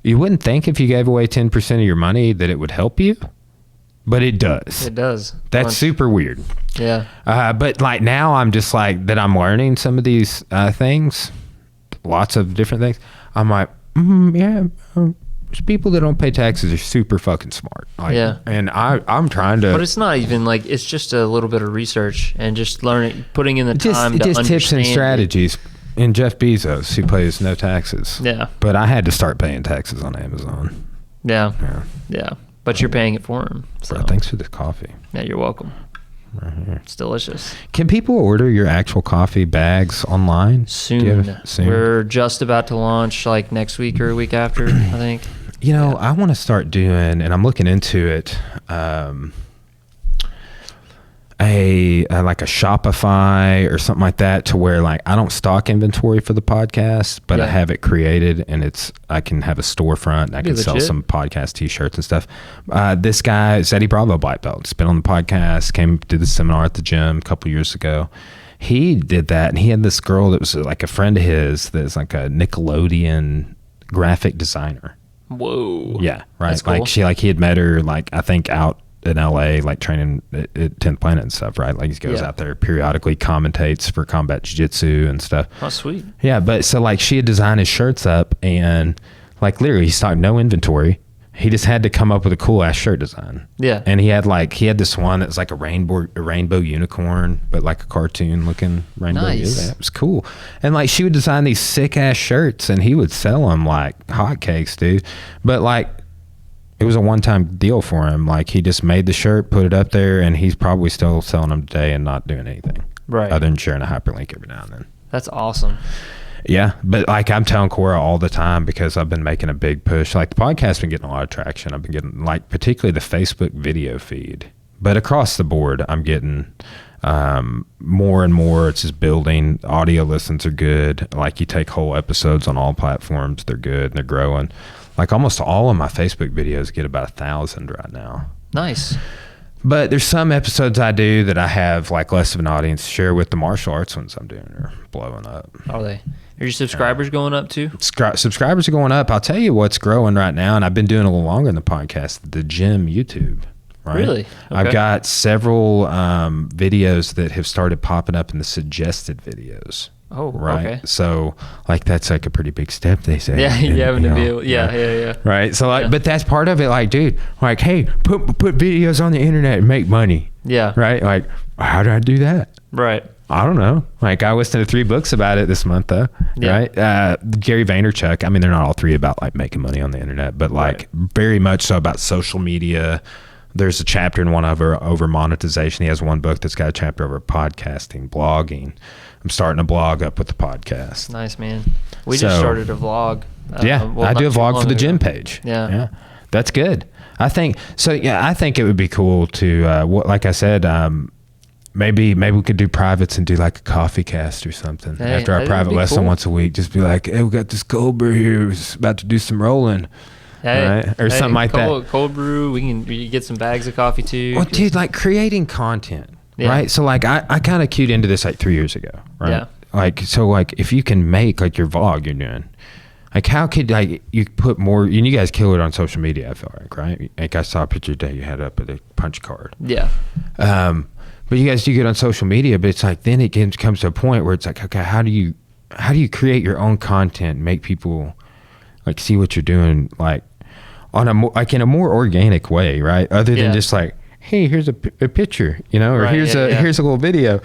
You wouldn't think if you gave away 10% of your money that it would help you, but it does. It does. That's super weird. Yeah. But like now I'm just like that I'm learning some of these things, lots of different things. I'm like, people that don't pay taxes are super fucking smart. Like, yeah. And I'm trying to. But it's not even like, it's just a little bit of research and just learning, putting in the time to understand. Tips and strategies. And Jeff Bezos, who pays no taxes. Yeah. But I had to start paying taxes on Amazon. Yeah. But you're paying it for him. So. Bro, thanks for this coffee. Yeah, you're welcome. Right here. It's delicious. Can people order your actual coffee bags online? Soon. We're just about to launch like next week or a week after, I think. I want to start doing, and I'm looking into it, like a Shopify or something like that, to where like I don't stock inventory for the podcast, but I have it created, and I can have a storefront, and I can sell some podcast t-shirts and stuff. This guy is Eddie Bravo Black Belt. He's been on the podcast, did the seminar at the gym a couple years ago. He did that, and he had this girl that was like a friend of his that's like a Nickelodeon graphic designer. Whoa. Yeah, right. That's cool. Like he had met her like I think out in LA, like training at 10th Planet and stuff, right? Like he goes out there periodically, commentates for combat jiu-jitsu and stuff. Oh, sweet. Yeah, but so like she had designed his shirts up, and like literally he's talking no inventory. He just had to come up with a cool ass shirt design. Yeah. And he had this one that's like a rainbow unicorn, but like a cartoon looking rainbow. Nice. It was cool. And like she would design these sick ass shirts, and he would sell them like hotcakes, dude. But like, it was a one-time deal for him. Like he just made the shirt, put it up there, and he's probably still selling them today and not doing anything. Right. Other than sharing a hyperlink every now and then. That's awesome. Yeah. But like I'm telling Cora all the time, because I've been making a big push. Like the podcast's been getting a lot of traction. I've been getting like particularly the Facebook video feed. But across the board, I'm getting more and more. It's just building. Audio listens are good. Like you take whole episodes on all platforms. They're good and they're growing. Like almost all of my Facebook videos get about 1,000 right now. Nice. But there's some episodes I do that I have like less of an audience. Share with the martial arts ones I'm doing are blowing up. Are they? Are your subscribers going up too? Subscribers are going up. I'll tell you what's growing right now, and I've been doing it a little longer in the podcast, the gym YouTube. Right? Really? Okay. I've got several videos that have started popping up in the suggested videos. Oh, right. Okay. So like that's like a pretty big step, they say. Yeah, you having to be able, yeah. Right. So like, but that's part of it. Like, dude, like, hey, put videos on the internet and make money. Yeah. Right. Like, how do I do that? Right. I don't know. Like, I listened to 3 books about it this month, though. Yeah. Right. Gary Vaynerchuk. I mean, they're not all 3 about like making money on the internet, but like very much so about social media. There's a chapter in one over monetization. He has one book that's got a chapter over podcasting, blogging. I'm starting a blog up with the podcast. Nice, man. We just started a vlog. I do a vlog for the gym page. Yeah. That's good. I think so. Yeah, I think it would be cool to, like I said, maybe we could do privates and do like a coffee cast or something after our private lesson once a week. Just be like, hey, we got this cold brew here who's about to do some rolling. Right? Or something like that. Cold brew. We can get some bags of coffee too. Well, dude, like creating content. Yeah. Right. So like I kind of cued into this like 3 years ago. Right. Yeah. Like, so like if you can make like your vlog you're doing, like how could like you put more, and you guys kill it on social media, I feel like, right? Like I saw a picture today you had up at a punch card. Yeah. But you guys do good on social media, but it's like, then it comes to a point where it's like, okay, how do you create your own content and make people like see what you're doing, like on a more, like in a more organic way, right? Other than just like, hey, here's a picture, you know, or here's a little video.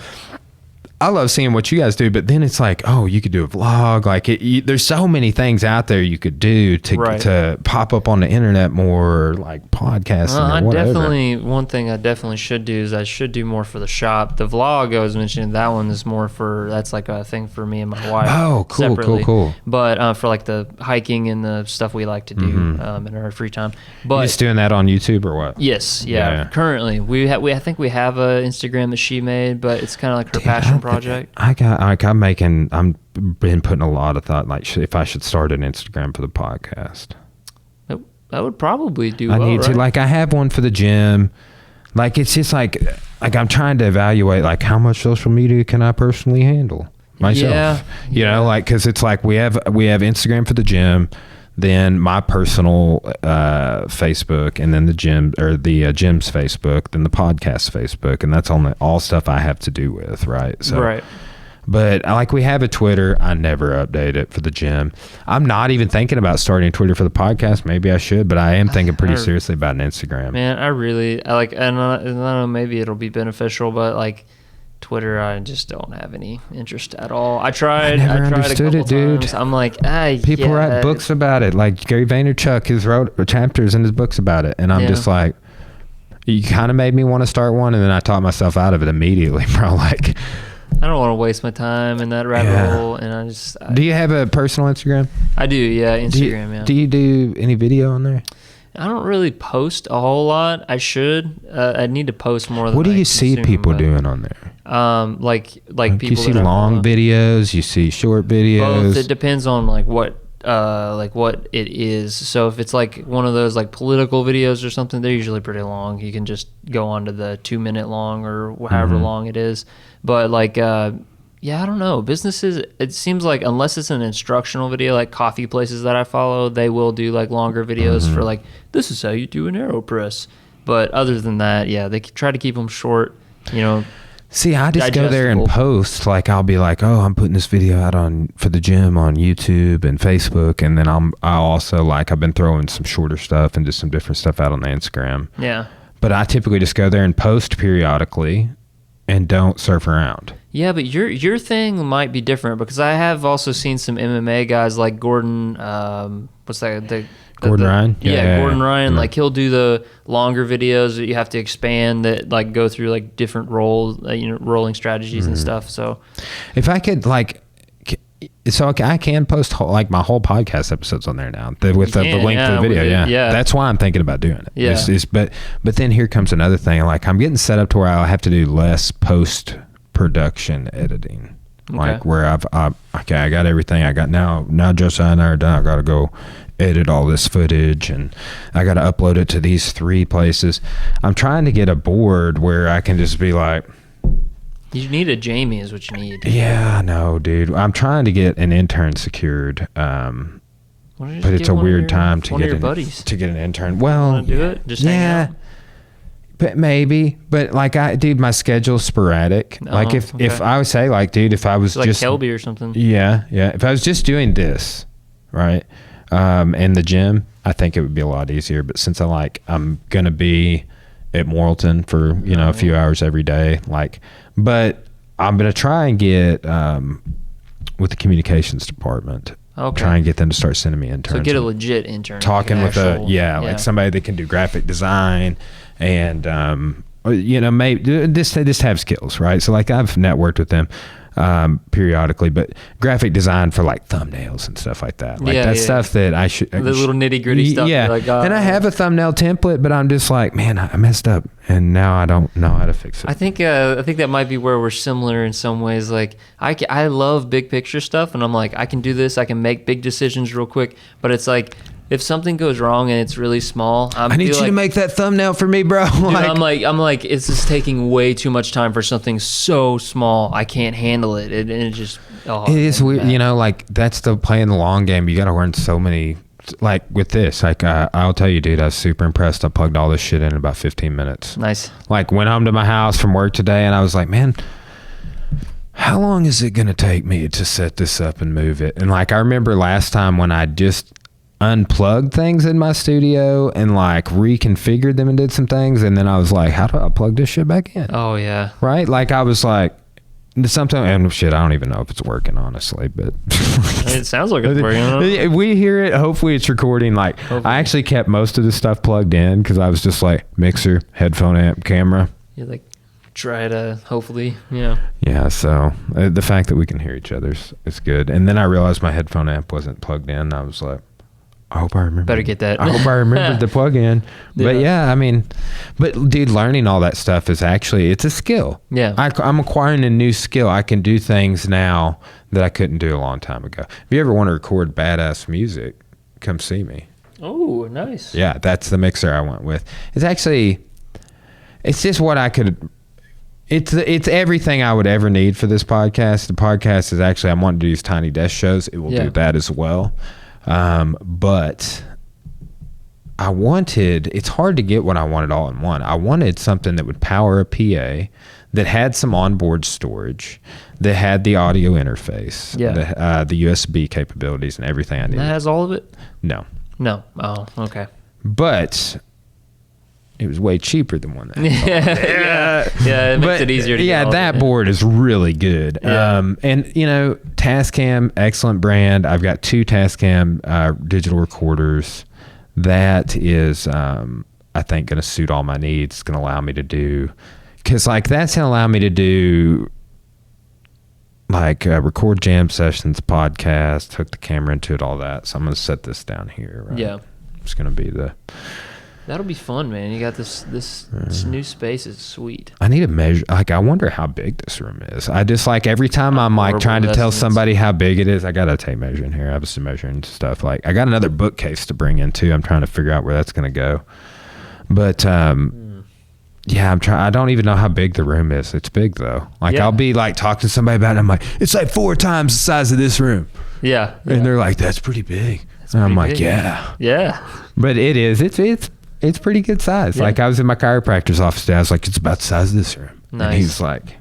I love seeing what you guys do, but then it's like, oh, you could do a vlog. Like there's so many things out there you could do to pop up on the internet more, like podcasting or whatever. One thing I definitely should do is I should do more for the shop. The vlog I was mentioning, that one is more that's like a thing for me and my wife. Oh, cool, separately. Cool. But for like the hiking and the stuff we like to do in our free time. But you just doing that on YouTube or what? Yes, yeah. Currently, I think we have a Instagram that she made, but it's kind of like her passion project. I'm been putting a lot of thought, like if I should start an Instagram for the podcast. That would probably do well, I need to. Like I have one for the gym. Like it's just like I'm trying to evaluate like how much social media can I personally handle myself. Yeah. You know, like because it's like we have Instagram for the gym, then my personal Facebook, and then the gym or the gym's Facebook, then the podcast Facebook, and that's all stuff I have to do with, right? So, right. But like we have a Twitter, I never update it for the gym. I'm not even thinking about starting a Twitter for the podcast. Maybe I should, but I am thinking pretty seriously about an Instagram. Man, I like, and I don't know, maybe it'll be beneficial, but like Twitter, I just don't have any interest at all. I tried understood a couple it, dude. times. I'm like, people write books about it. Like Gary Vaynerchuk has wrote chapters in his books about it, and I'm just like, you kind of made me want to start one, and then I talked myself out of it immediately, bro. Like, I don't want to waste my time in that rabbit hole, and do you have a personal Instagram? I do, yeah, Instagram. Do you do any video on there? I don't really post a whole lot. I should. I need to post more. What do you see people doing on there? Like people. You see long videos. You see short videos. Both. It depends on like what it is. So if it's like one of those like political videos or something, they're usually pretty long. You can just go on to the 2-minute long or however long it is. But like, I don't know. Businesses, it seems like unless it's an instructional video, like coffee places that I follow, they will do like longer videos for like, this is how you do an AeroPress. But other than that, they try to keep them short, you know. See, I just go there and post. Like, I'll be like, oh, I'm putting this video out for the gym on YouTube and Facebook. And then I'll also, like, I've been throwing some shorter stuff and just some different stuff out on the Instagram. Yeah. But I typically just go there and post periodically and don't surf around. Yeah, but your thing might be different because I have also seen some MMA guys like Gordon, what's that? Gordon Ryan? Yeah, Gordon Ryan. Like, he'll do the longer videos that you have to expand that, like, go through, like, different rolling strategies and stuff. So if I could, like, I can post, like, my whole podcast episodes on there now with the link to the video. Yeah. That's why I'm thinking about doing it. Yeah. But then here comes another thing. Like, I'm getting set up to where I have to do less post-production editing. Like where I got everything. I got now Josiah and I are done. I got to go edit all this footage, and I got to upload it to these 3 places. I'm trying to get a board where I can just be like, you need a Jamie is what you need. Yeah, no, dude. I'm trying to get an intern secured. But it's a weird time to get an intern. Well, do it? Just hang out? But maybe, but like my schedule's sporadic. Like if I would say like, dude, if I was like just Kelby or something. Yeah. If I was just doing this, right, in the gym, I think it would be a lot easier. But since I'm gonna be at Morrilton for a few hours every day, but I'm gonna try and get with the communications department. Okay. Try and get them to start sending me interns. So get a legit intern. Talking with like somebody that can do graphic design and maybe just have skills, right? So like I've networked with them periodically, but graphic design for like thumbnails and stuff like that. Like stuff that I should the little nitty gritty stuff. Yeah. And I have a thumbnail template, but I'm just like, man, I messed up and now I don't know how to fix it. I think that might be where we're similar in some ways. Like I love big picture stuff and I'm like, I can do this. I can make big decisions real quick, but it's like, if something goes wrong and it's really small, I need you to make that thumbnail for me, bro. Dude, I'm like, it's just taking way too much time for something so small. I can't handle it, and it just. It is weird, like that's the playing the long game. You got to learn so many. Like with this, I'll tell you, dude, I was super impressed. I plugged all this shit in about 15 minutes. Nice. Like went home to my house from work today, and I was like, man, how long is it gonna take me to set this up and move it? And like I remember last time when I just unplugged things in my studio and like reconfigured them and did some things, and then I was like, how do I plug this shit back in? Oh yeah, right. Like I was like, sometimes, and shit, I don't even know if it's working, honestly, but it sounds like it's working. We hear it. Hopefully it's recording. Like I actually kept most of the stuff plugged in because I was just like mixer, headphone amp, camera. You like try to hopefully, Yeah. So the fact that we can hear each other is good. And then I realized my headphone amp wasn't plugged in. I was like, I hope I remember. Better get that. I hope I remembered the plug-in. But I mean, but dude, learning all that stuff is actually, it's a skill. Yeah. I'm acquiring a new skill. I can do things now that I couldn't do a long time ago. If you ever want to record badass music, come see me. Oh, nice. Yeah, that's the mixer I went with. It's just what I could. It's everything I would ever need for this podcast. The podcast is actually, I'm wanting to do these tiny desk shows. It will do that as well. But it's hard to get what I wanted all in one. I wanted something that would power a PA, that had some onboard storage, that had the audio interface, the USB capabilities and everything I needed. That has all of it? No. Oh, okay. But it was way cheaper than one that it makes it easier to get that board is really good. And Tascam, excellent brand. I've got 2 Tascam digital recorders. That is I think going to suit all my needs. It's going to allow me to do, because like that's going to allow me to do like record jam sessions, podcast, hook the camera into it, all that. So I'm going to set this down here. Right? Yeah. It's going to be That'll be fun, man. You got this new space. It's sweet. I need to measure. Like, I wonder how big this room is. I just like every time I'm like trying to tell somebody how big it is, I gotta take measuring here. I was measuring stuff. Like, I got another bookcase to bring in too. I'm trying to figure out where that's gonna go. But yeah, I'm trying. I don't even know how big the room is. It's big though. Like I'll be like talking to somebody about it. And I'm like, it's like 4 times the size of this room. Yeah. And they're like, that's pretty big. And I'm like, yeah. But it is. It's pretty good size. Yeah. Like I was in my chiropractor's office today. I was like, it's about the size of this room. Nice. And he's like,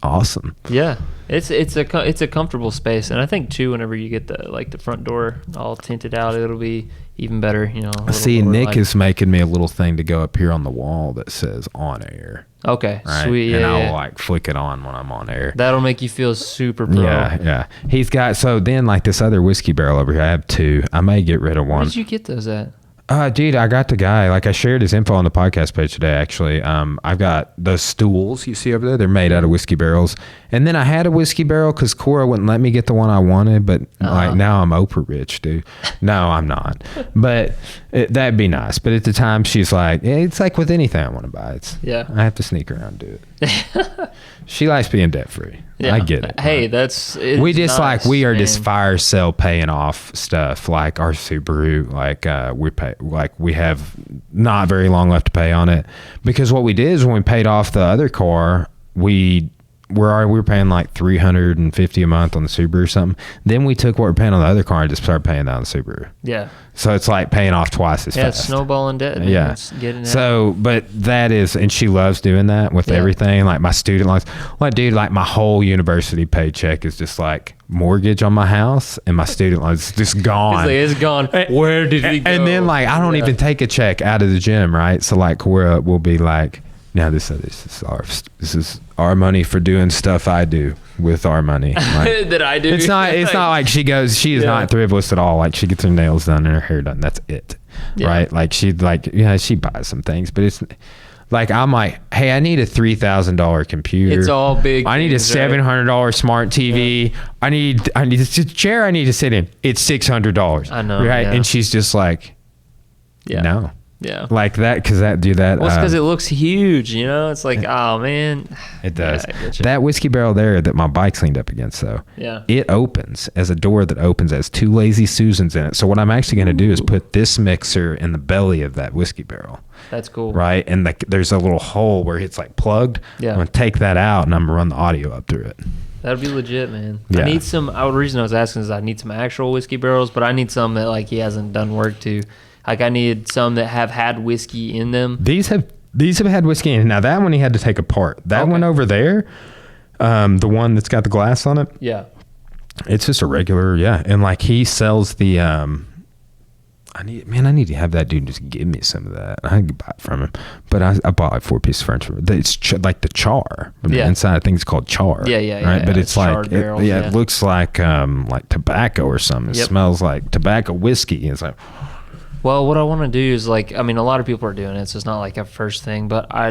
awesome. Yeah, it's a comfortable space, and I think too, whenever you get the front door all tinted out, it'll be even better. See, Nick is making me a little thing to go up here on the wall that says on air. Okay, right? Sweet. And I'll like flick it on when I'm on air. That'll make you feel super pro. Yeah. He's got, so then like this other whiskey barrel over here, I have 2. I may get rid of one. Where did you get those at? Dude, I got the guy. Like I shared his info on the podcast page today. Actually, I've got those stools you see over there. They're made out of whiskey barrels. And then I had a whiskey barrel because Cora wouldn't let me get the one I wanted. But like now I'm Oprah rich, dude. No, I'm not. But that'd be nice. But at the time, she's like, it's like with anything I want to buy. I have to sneak around and do it. She likes being debt free. I get it. Hey, we just nice, we are man. just fire sale paying off stuff like our Subaru. We have not very long left to pay on it, because what we did is when we paid off the other car, we were paying like $350 a month on the Subaru or something. Then we took what we're paying on the other car and just started paying down the Subaru. Yeah. So it's like paying off twice as fast. It's snowballing debt. Man. Yeah. It's getting so, but that is, and she loves doing that with everything. Like my student loans. Like, dude, like my whole university paycheck is just like mortgage on my house, and my student loans just gone. It's gone. Where did it go? And then like I don't even take a check out of the gym, right? So like we'll be like, now this is our money for doing stuff I do with our money. Like, that I do. It's not like she is not thriftless at all. Like she gets her nails done and her hair done. That's it. Yeah. Right? Like she buys some things, but it's like, I'm like, hey, I need a $3,000 computer. It's all big. I need a $700 smart TV. Yeah. I need a chair I need to sit in. It's $600. I know. Right? Yeah. And she's just like, no. Yeah. Like that, because that. Well, it's because it looks huge, you know? It's like, oh, man. It does. Yeah, that whiskey barrel there that my bike's leaned up against, though. Yeah. It opens as a door that opens, as 2 Lazy Susans in it. So what I'm actually going to do is put this mixer in the belly of that whiskey barrel. That's cool. Right? And there's a little hole where it's like plugged. Yeah. I'm going to take that out and I'm going to run the audio up through it. That'd be legit, man. Yeah. I need some. The reason I was asking is I need some actual whiskey barrels, but I need some that like he hasn't done work to. Like I need some that have had whiskey in them. These have had whiskey in it. Now that one he had to take apart. That one over there, the one that's got the glass on it. Yeah. It's just a regular, and like he sells the I need to have that dude just give me some of that. I can buy it from him. But I bought like 4 pieces of furniture. It's like the char. From the inside, I think it's called char. Yeah. Right? But it's like, barrels, it looks like tobacco or something. It smells like tobacco whiskey. It's like... Well, what I want to do is like, I mean, a lot of people are doing it, so it's not like a first thing, but I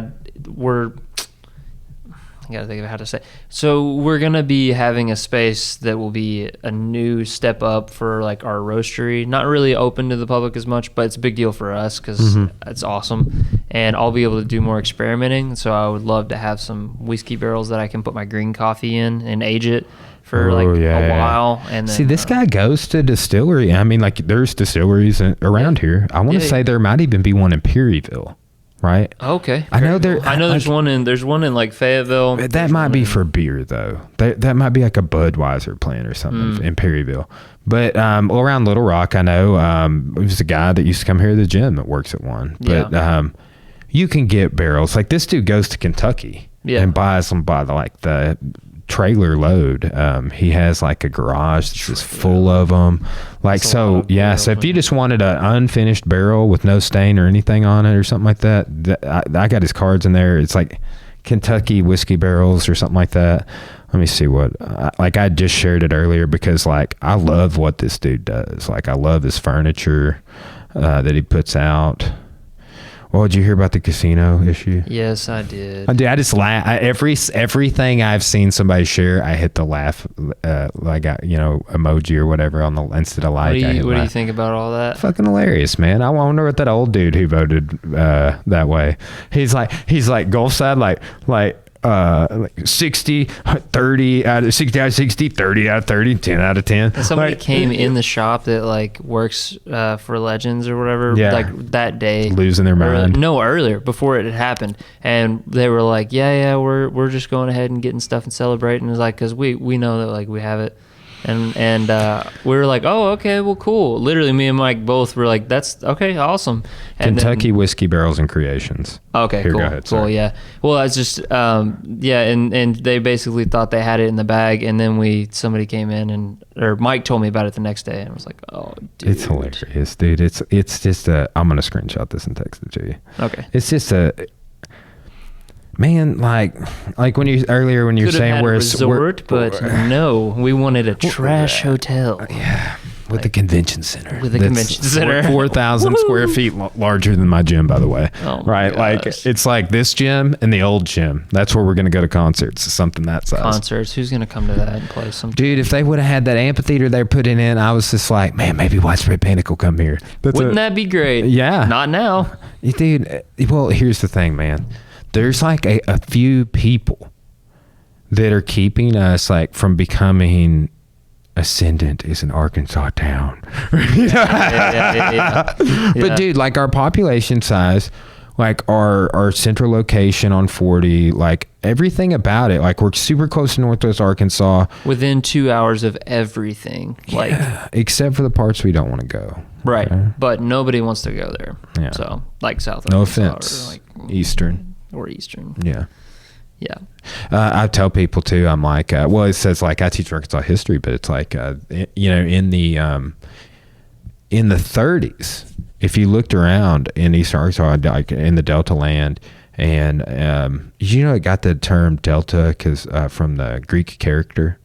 gotta think of how to say. So we're gonna be having a space that will be a new step up for like our roastery. Not really open to the public as much, but it's a big deal for us because it's awesome, and I'll be able to do more experimenting. So I would love to have some whiskey barrels that I can put my green coffee in and age it for a while. And then, see, this guy goes to distillery. I mean, like there's distilleries around here. I want to say there might even be one in Perryville, right? Okay. I know there's one in like Fayetteville. That might be for beer though. That might be like a Budweiser plant or something in Perryville. But around Little Rock, I know there's a guy that used to come here to the gym that works at one. But you can get barrels. Like this dude goes to Kentucky and buys them by the trailer load. He has like a garage that's just full of them. Like, so if you just wanted an unfinished barrel with no stain or anything on it or something like that, I got his cards in there. It's like Kentucky whiskey barrels or something like that. Let me see what, I just shared it earlier because like I love what this dude does. Like I love his furniture that he puts out. Well, did you hear about the casino issue? Yes, I did. I just laugh. Everything I've seen somebody share, I hit the laugh, emoji or whatever on the instead of like. What do you think about all that? Fucking hilarious, man. I wonder what that old dude who voted that way. He's like Gulf side, like 60, 30 out of 60 out of 60, 30 out of 30, 10 out of 10. And somebody came in the shop that like works for Legends or whatever, like that day. Losing their mind. No, earlier, before it had happened. And they were like, we're just going ahead and getting stuff and celebrating. It's like, because we know that like we have it. And we were like, oh, okay, well, cool. Literally, me and Mike both were like, that's okay, awesome. And Kentucky Whiskey Barrels and Creations. Okay, Here, cool. Go ahead, cool, yeah. Well, I was just, and they basically thought they had it in the bag, and then somebody came in or Mike told me about it the next day, and I was like, oh, dude. It's hilarious, dude. It's just I'm going to screenshot this and text it to you. Okay. It's just man, like when you were saying we're a resort, but no, we wanted a trash hotel. Yeah, with a convention center. 4,000 square feet larger than my gym, by the way. Oh, right, like it's like this gym and the old gym. That's where we're gonna go to concerts. Something that size. Concerts. Who's gonna come to that and play some? Dude, if they would have had that amphitheater they're putting in, I was just like, man, maybe Widespread Panic will come here. Wouldn't that be great? Yeah. Not now, dude. Well, here's the thing, man. There's like a few people that are keeping us like from becoming Ascendant is an Arkansas town. Yeah. But dude, like our population size, like our central location on 40, like everything about it, like we're super close to Northwest Arkansas. Within 2 hours of everything. Like, yeah, except for the parts we don't want to go. Right. Okay? But nobody wants to go there. Yeah. So, like South No Arkansas offense. or like Eastern. Or Eastern. Yeah. Yeah. I tell people too, I'm like, well, it says like I teach Arkansas history, but it's like, you know, in the 30s, if you looked around in Eastern Arkansas, like in the Delta land, and you know, it got the term Delta because from the Greek character,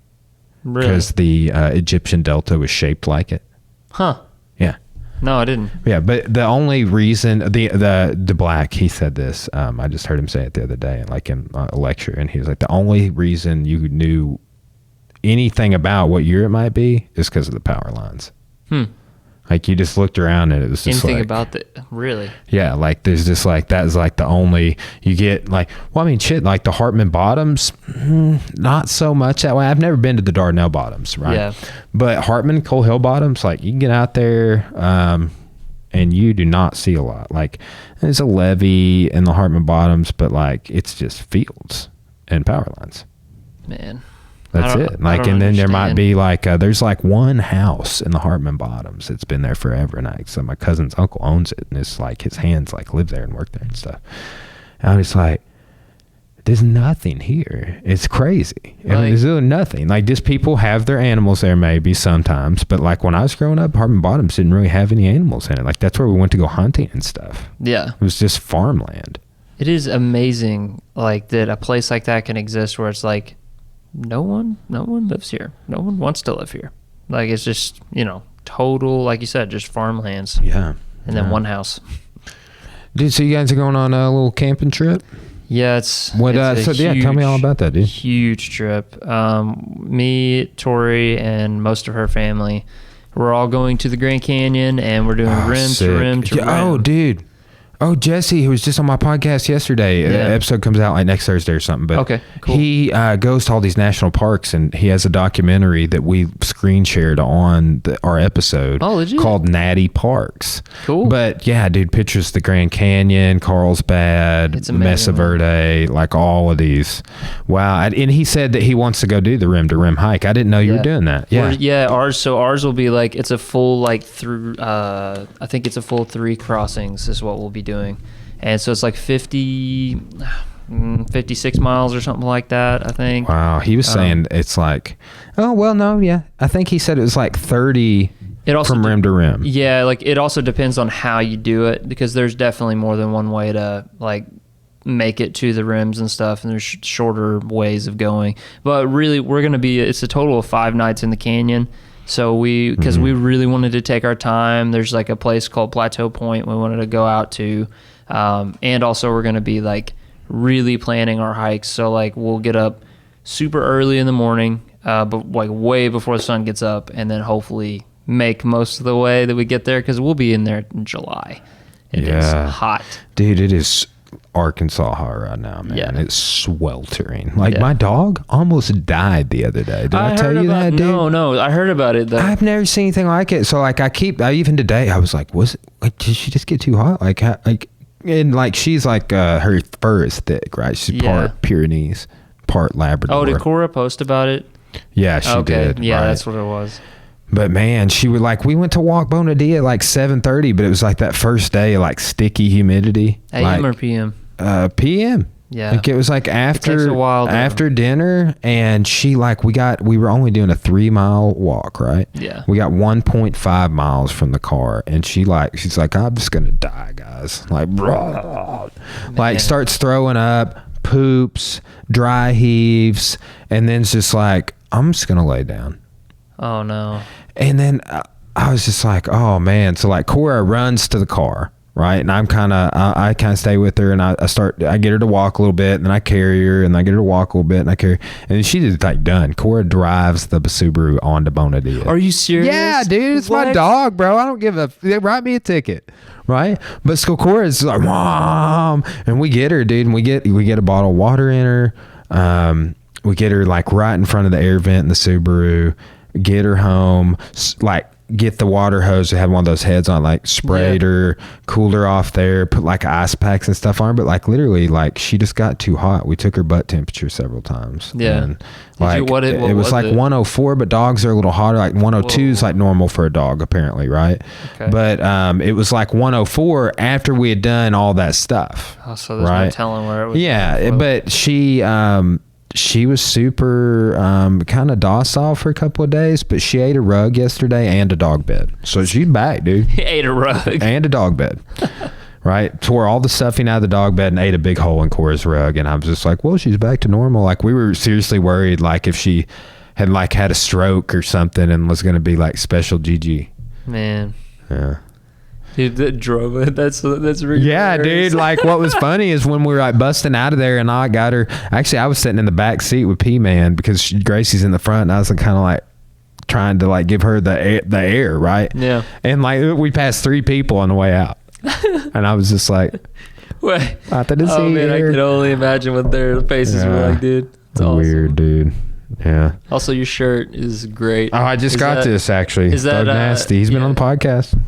because the Egyptian Delta was shaped like it. Huh. Yeah. No, I didn't. Yeah, but the only reason the Black, he said this. I just heard him say it the other day, like in a lecture, and he was like, the only reason you knew anything about what year it might be is because of the power lines. Like you just looked around and it was just anything like, about the really. Yeah, like there's just like that is like the only you get like. Well, I mean, shit, like the Hartman Bottoms, not so much that way. I've never been to the Dardanelle Bottoms, right? Yeah. But Hartman, Coal Hill Bottoms, like you can get out there, and you do not see a lot. Like there's a levee in the Hartman Bottoms, but like it's just fields and power lines. Man. That's it. Like, and then there might be like, there's like one house in the Hartman Bottoms that's been there forever. And so my cousin's uncle owns it, and it's like his hands like live there and work there and stuff. And I'm just like, there's nothing here. It's crazy. I mean, there's really nothing. Like, just people have their animals there maybe sometimes, but like when I was growing up, Hartman Bottoms didn't really have any animals in it. Like that's where we went to go hunting and stuff. Yeah. It was just farmland. It is amazing, like that a place like that can exist where it's like, no one lives here. No one wants to live here. Like it's just, you know, total, like you said, just farmlands. Yeah. And then one house. Dude, so you guys are going on a little camping trip? Yeah, it's tell me all about that, dude. Huge trip. Me, Tori, and most of her family, we're all going to the Grand Canyon, and we're doing rim to rim to rim. Oh, dude. Oh, Jesse, who was just on my podcast yesterday. Yeah. The episode comes out like next Thursday or something. But okay, cool. He goes to all these national parks, and he has a documentary that we screen shared on our episode called Natty Parks. Cool. But yeah, dude, pictures of the Grand Canyon, Carlsbad, Mesa Verde, like all of these. Wow. And he said that he wants to go do the rim to rim hike. I didn't know you were doing that. Yeah. Ours will be like, it's a full like through, I think it's a full 3 crossings is what we'll be doing, and so it's like 56 miles or something like that, I think. Wow. He was saying it's like, oh well, no, yeah, I think he said it was like 30 from rim to rim. Yeah, like it also depends on how you do it, because there's definitely more than one way to like make it to the rims and stuff, and there's shorter ways of going. But really, it's a total of 5 nights in the canyon. So because we really wanted to take our time. There's like a place called Plateau Point we wanted to go out to. And also we're going to be like really planning our hikes. So like we'll get up super early in the morning, but like way before the sun gets up, and then hopefully make most of the way that we get there, because we'll be in there in July. It is hot. Dude, it is Arkansas hot right now, man. Yeah. It's sweltering. Like my dog almost died the other day. Did I tell you that, dude? No, I heard about it though. I've never seen anything like it. So like even today I was like, did she just get too hot? And like she's like her fur is thick, right? She's part Pyrenees, part Labrador. Oh, did Cora post about it? Yeah, she did. Yeah, right? That's what it was. But man, she would like, we went to walk Bonadilla at like 7:30, but it was like that first day, like sticky humidity. AM or PM? PM. Yeah. Like it was like after, it takes a while, after dinner, and she like, we were only doing a 3-mile walk, right? Yeah. We got 1.5 miles from the car, and she's like, I'm just going to die, guys. Like, like starts throwing up, poops, dry heaves, and then it's just like, I'm just going to lay down. Oh no. And then I was just like, oh man. So like Cora runs to the car, right? And I kind of stay with her, and I get her to walk a little bit, and then I carry her, and I get her to walk a little bit, and I carry her, and then she just like done. Cora drives the Subaru onto Bonadilla. Are you serious? Yeah, dude. It's my dog, bro. I don't give they write me a ticket. Right. But so Cora's like, Mom, and we get her, dude, and we get a bottle of water in her. we get her like right in front of the air vent in the Subaru, get her home, like get the water hose that had one of those heads on, like sprayed her, cooled her off there, put like ice packs and stuff on her. But like literally, like she just got too hot. We took her butt temperature several times. Yeah. And like what it was like 104, but dogs are a little hotter. Like 102 is like normal for a dog apparently, right? Okay. But it was like 104 after we had done all that stuff. Oh, so there's no telling where it was. Yeah, but she was super kind of docile for a couple of days, but she ate a rug yesterday and a dog bed. So she's back, dude. He ate a rug. And a dog bed. Right? Tore all the stuffing out of the dog bed and ate a big hole in Cora's rug. And I was just like, well, she's back to normal. Like we were seriously worried, like if she had like had a stroke or something and was going to be like special Gigi. Man. Yeah. Dude, that drove it. That's really yeah, dude. Like, what was funny is when we were like busting out of there, and I got her. Actually, I was sitting in the back seat with P-Man because Gracie's in the front, and I was kind of like trying to like give her the air, right? Yeah. And like we passed 3 people on the way out, and I was just like, "Wait, I didn't see man, I can only imagine what their faces were like, dude. It's awesome. Weird, dude." Yeah. Also, your shirt is great. Oh, I just got this actually. Is that Doug Nasty? He's been on the podcast.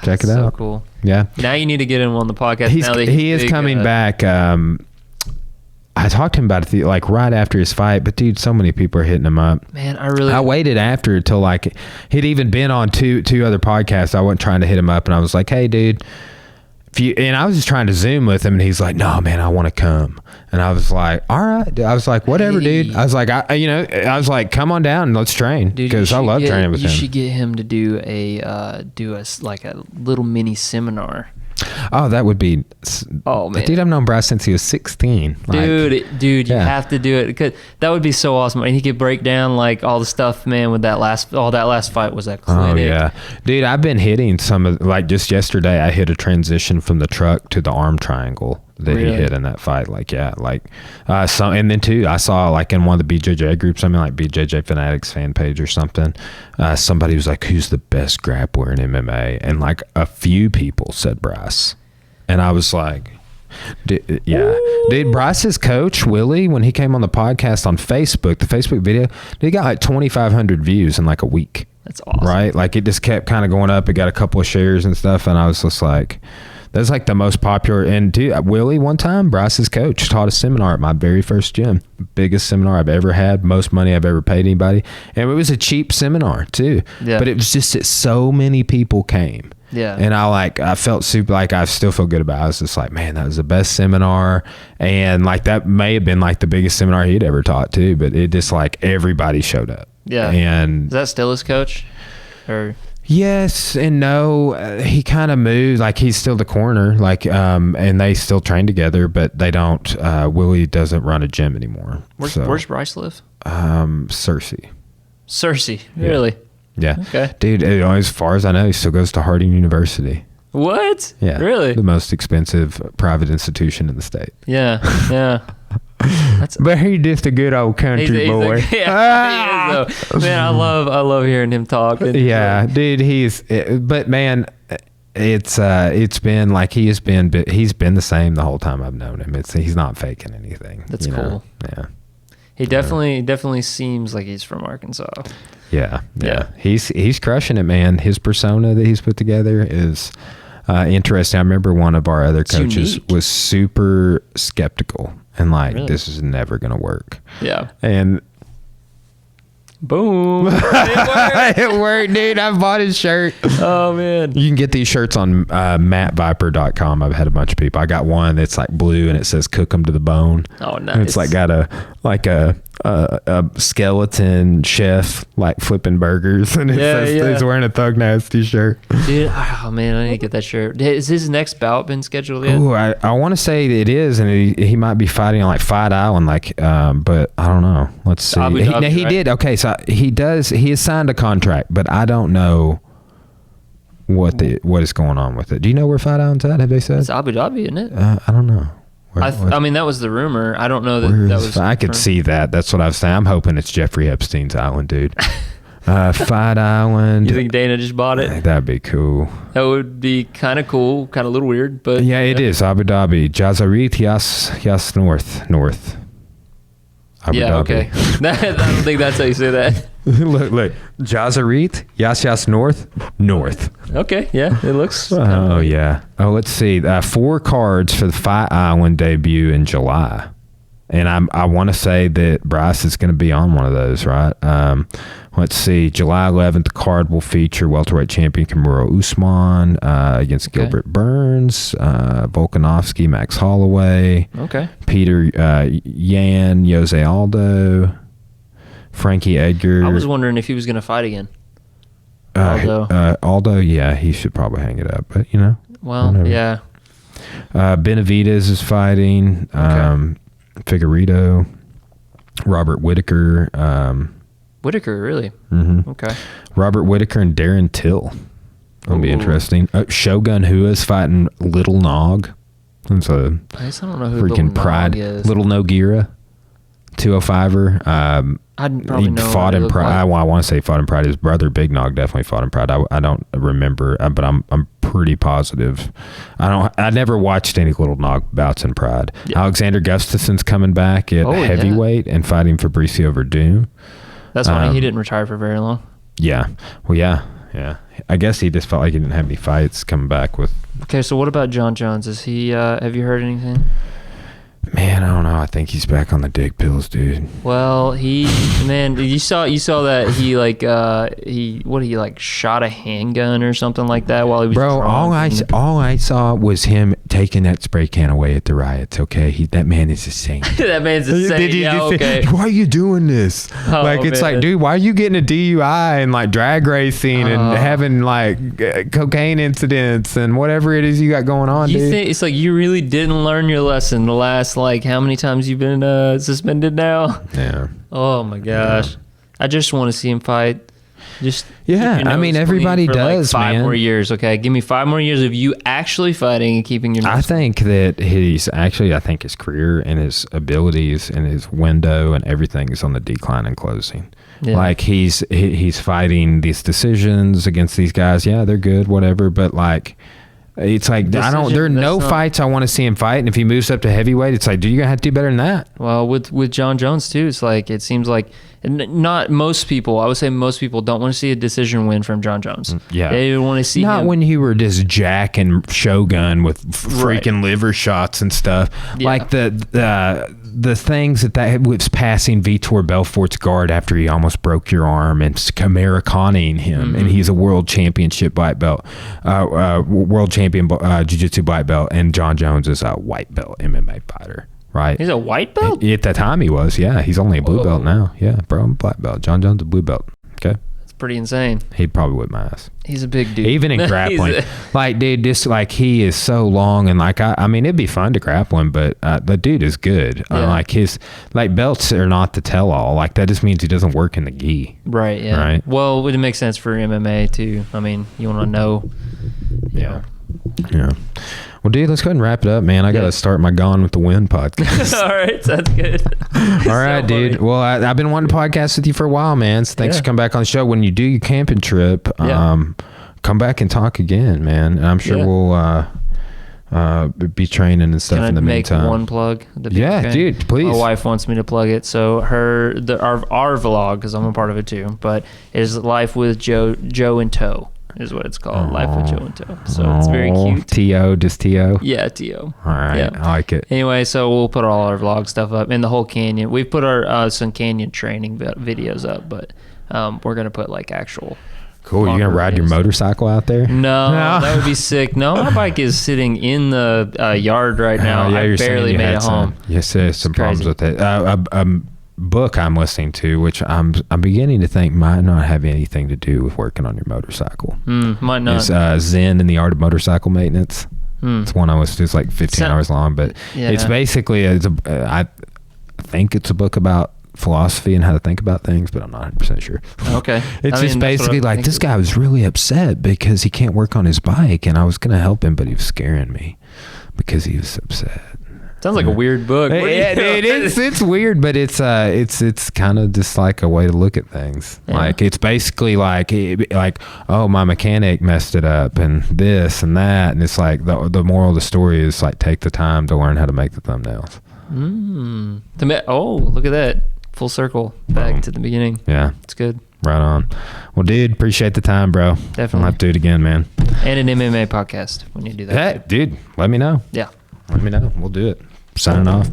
Check it out. So cool. Yeah. Now you need to get him on the podcast. He is coming back. I talked to him about it like right after his fight, but dude, so many people are hitting him up. Man, I waited after until like he'd even been on two other podcasts. I wasn't trying to hit him up, and I was like, hey, dude. And I was just trying to Zoom with him, and he's like, no, man, I want to come. And I was like, all right. I was like, whatever, dude. I was like, I was like, come on down and let's train, because I love training with him. You should get him to do a like a little mini seminar. Oh, that would be. Oh man, dude, I've known Bryce since he was 16. Dude, you have to do it, because that would be so awesome. And he could break down like all the stuff, man. With that last fight was that clinic. Oh yeah, dude, I've been hitting some of, like just yesterday, I hit a transition from the truck to the arm triangle that he hit in that fight. Like, yeah, like some, and then too, I saw like in one of the BJJ groups, I mean like BJJ Fanatics fan page or something, somebody was like, who's the best grappler in MMA? And like a few people said Bryce. And I was like, dude, Bryce's coach, Willie, when he came on the podcast on Facebook, the Facebook video, he got like 2,500 views in like a week. That's awesome. Right? Like it just kept kind of going up. It got a couple of shares and stuff. And I was just like, that's like the most popular. And dude, Willie, one time, Bryce's coach taught a seminar at my very first gym. Biggest seminar I've ever had. Most money I've ever paid anybody. And it was a cheap seminar too. Yeah. But it was just that so many people came. Yeah. And I felt super, like I still feel good about it. I was just like, man, that was the best seminar. And like that may have been like the biggest seminar he'd ever taught too. But it just like everybody showed up. Yeah. And is that still his coach? Or yes and no. He kind of moved, like he's still the corner, like and they still train together, but they don't. Willie doesn't run a gym anymore. Where's Bryce live? Cersei, really? Yeah. Okay. Dude, as far as I know, he still goes to Harding University. What? Yeah. Really? The most expensive private institution in the state. Yeah. But he's just a good old country boy. He is, man, I love hearing him talk. Yeah, dude, but man, it's been like he's been the same the whole time I've known him. He's not faking anything. That's cool. Yeah. He definitely seems like he's from Arkansas. Yeah. He's crushing it, man. His persona that he's put together is interesting. I remember one of our other coaches was super skeptical and like, really? This is never going to work. Yeah. And boom. It worked, dude. I bought his shirt. Oh man. You can get these shirts on mattviper.com. I've had a bunch of people. I got one that's like blue and it says cook 'em to the bone. Oh nice. And it's like got a skeleton chef like flipping burgers, and it says he's wearing a Thug Nasty shirt. Dude, oh man, I need to get that shirt. Is his next bout been scheduled yet? Oh, I want to say it is, and he might be fighting on like Fight Island, like but I don't know. Let's see. He did. Okay, so he has signed a contract, but I don't know what is going on with it. Do you know where Fight Island's at? Have they said? It's Abu Dhabi, isn't it? I don't know. I mean, that was the rumor. I don't know that was. I could see that. That's what I was saying. I'm hoping it's Jeffrey Epstein's island, dude. Fight Island. You think Dana just bought it? That'd be cool. That would be kind of cool, kind of a little weird, but yeah, it is Abu Dhabi. Jazarit, Yas North. Abu Yeah, Dhabi. okay. I don't think that's how you say that. look. Jazarit, Yas North. Okay, yeah, it looks. Oh, yeah. Oh, let's see. 4 cards for the Fight Island debut in July. And I want to say that Bryce is going to be on one of those, right? Let's see. July 11th, the card will feature welterweight champion Kamaru Usman against Gilbert Burns, Volkanovski, Max Holloway, Peter Yan, Jose Aldo, Frankie Edgar. I was wondering if he was going to fight again. Aldo, yeah, he should probably hang it up, but you know. Well, whatever. yeah. Benavidez is fighting. Figueiredo, Robert Whitaker. Whitaker, really? Mm-hmm. Okay. Robert Whitaker and Darren Till. That'll be interesting. Shogun Hua is fighting Little Nog. That's a I guess I don't know who freaking Little Pride. Nog is. Little Nogueira, 205er. I'd probably he know fought what he in looked Pride. like. I want to say fought in Pride. His brother Big Nog definitely fought in Pride. I don't remember, but I'm pretty positive. I never watched any Little Nog bouts in Pride. Yeah. Alexander Gustafsson's coming back at heavyweight and fighting Fabricio Verdum. That's funny. He didn't retire for very long. Yeah. Well, yeah. I guess he just felt like he didn't have any fights coming back with. Okay, so what about John Jones? Is he? Have you heard anything? Man, I don't know. I think he's back on the dick pills, dude. Well, you saw that he shot a handgun or something like that while he was Bro, drunk. all I saw was him taking that spray can away at the riots, okay? That man is insane. That man's insane. Okay. Why are you doing this? It's like, dude, why are you getting a DUI and like drag racing and having like cocaine incidents and whatever it is you got going on, dude? Think it's like you really didn't learn your lesson the last like how many times you've been suspended now? Yeah. Oh my gosh. Yeah. I just want to see him fight. Just I mean, everybody does, like 5 man. more years, okay? Give me 5 more years of you actually fighting and keeping your. I think that I think his career and his abilities and his window and everything is on the decline and closing. Yeah. Like he's fighting these decisions against these guys. Yeah, they're good, whatever. But like, it's like there are no fights I want to see him fight. And if he moves up to heavyweight, it's like, dude, you're gonna have to do better than that. Well, with John Jones too, it's like it seems like. Not most people. I would say most people don't want to see a decision win from John Jones. Yeah, they want to see not him. When you were just Jack and Shogun with freaking liver shots and stuff. Yeah. Like the things that was passing Vitor Belfort's guard after he almost broke your arm and Americaning him, and he's a world championship black belt, world champion jiu-jitsu black belt, and John Jones is a white belt MMA fighter. Right. He's a white belt? At that time he was, yeah. He's only a blue belt now. Yeah, bro, I'm a black belt. John Jones a blue belt. Okay. That's pretty insane. He'd probably whip my ass. He's a big dude. Even in grappling. Like, dude, just like he is so long and like I mean it'd be fun to grapple him, but the dude is good. Yeah. Like his belts are not the tell all. Like that just means he doesn't work in the gi. Right, yeah. Right. Well, it makes sense for MMA too. I mean, you wanna know. Yeah. Yeah. Well, dude, let's go ahead and wrap it up, man. I got to start my Gone with the Wind podcast. All right, that's good. All right, dude. Well, I've been wanting to podcast with you for a while, man. So thanks for coming back on the show. When you do your camping trip, come back and talk again, man. And I'm sure we'll be training and stuff in the meantime. Can I make one plug? Dude, please. My wife wants me to plug it. So our vlog, because I'm a part of it too, but is Life with Joe in Tow. Is what it's called. Life with Joe and Tow. So it's very cute. T.O., just T.O.? Yeah, T.O. All right. I like it. Anyway, so we'll put all our vlog stuff up in the whole canyon. We've put our some canyon training videos up, but we're going to put like actual. Cool. You're going to ride your motorcycle out there? No, that would be sick. No, my bike is sitting in the yard right now. I barely made it home. Yes, there's some problems with it. Book I'm listening to, which I'm beginning to think might not have anything to do with working on your motorcycle. Might not. It's Zen and the Art of Motorcycle Maintenance. It's one I was just like 15 hours long, but it's basically I think it's a book about philosophy and how to think about things, but I'm not 100% sure. Okay. It's just basically like this guy was really upset because he can't work on his bike, and I was going to help him, but he was scaring me because he was upset. Sounds like a weird book. It is. It's weird, but it's kind of just like a way to look at things. Yeah. Like it's basically like oh, my mechanic messed it up and this and that, and it's like the moral of the story is like take the time to learn how to make the thumbnails. Look at that. Full circle. Back to the beginning. Yeah. It's good. Right on. Well, dude, appreciate the time, bro. Definitely. I'll have to do it again, man. And an MMA podcast when you do that. Hey, dude, let me know. Yeah. Let me know. We'll do it. Signing off.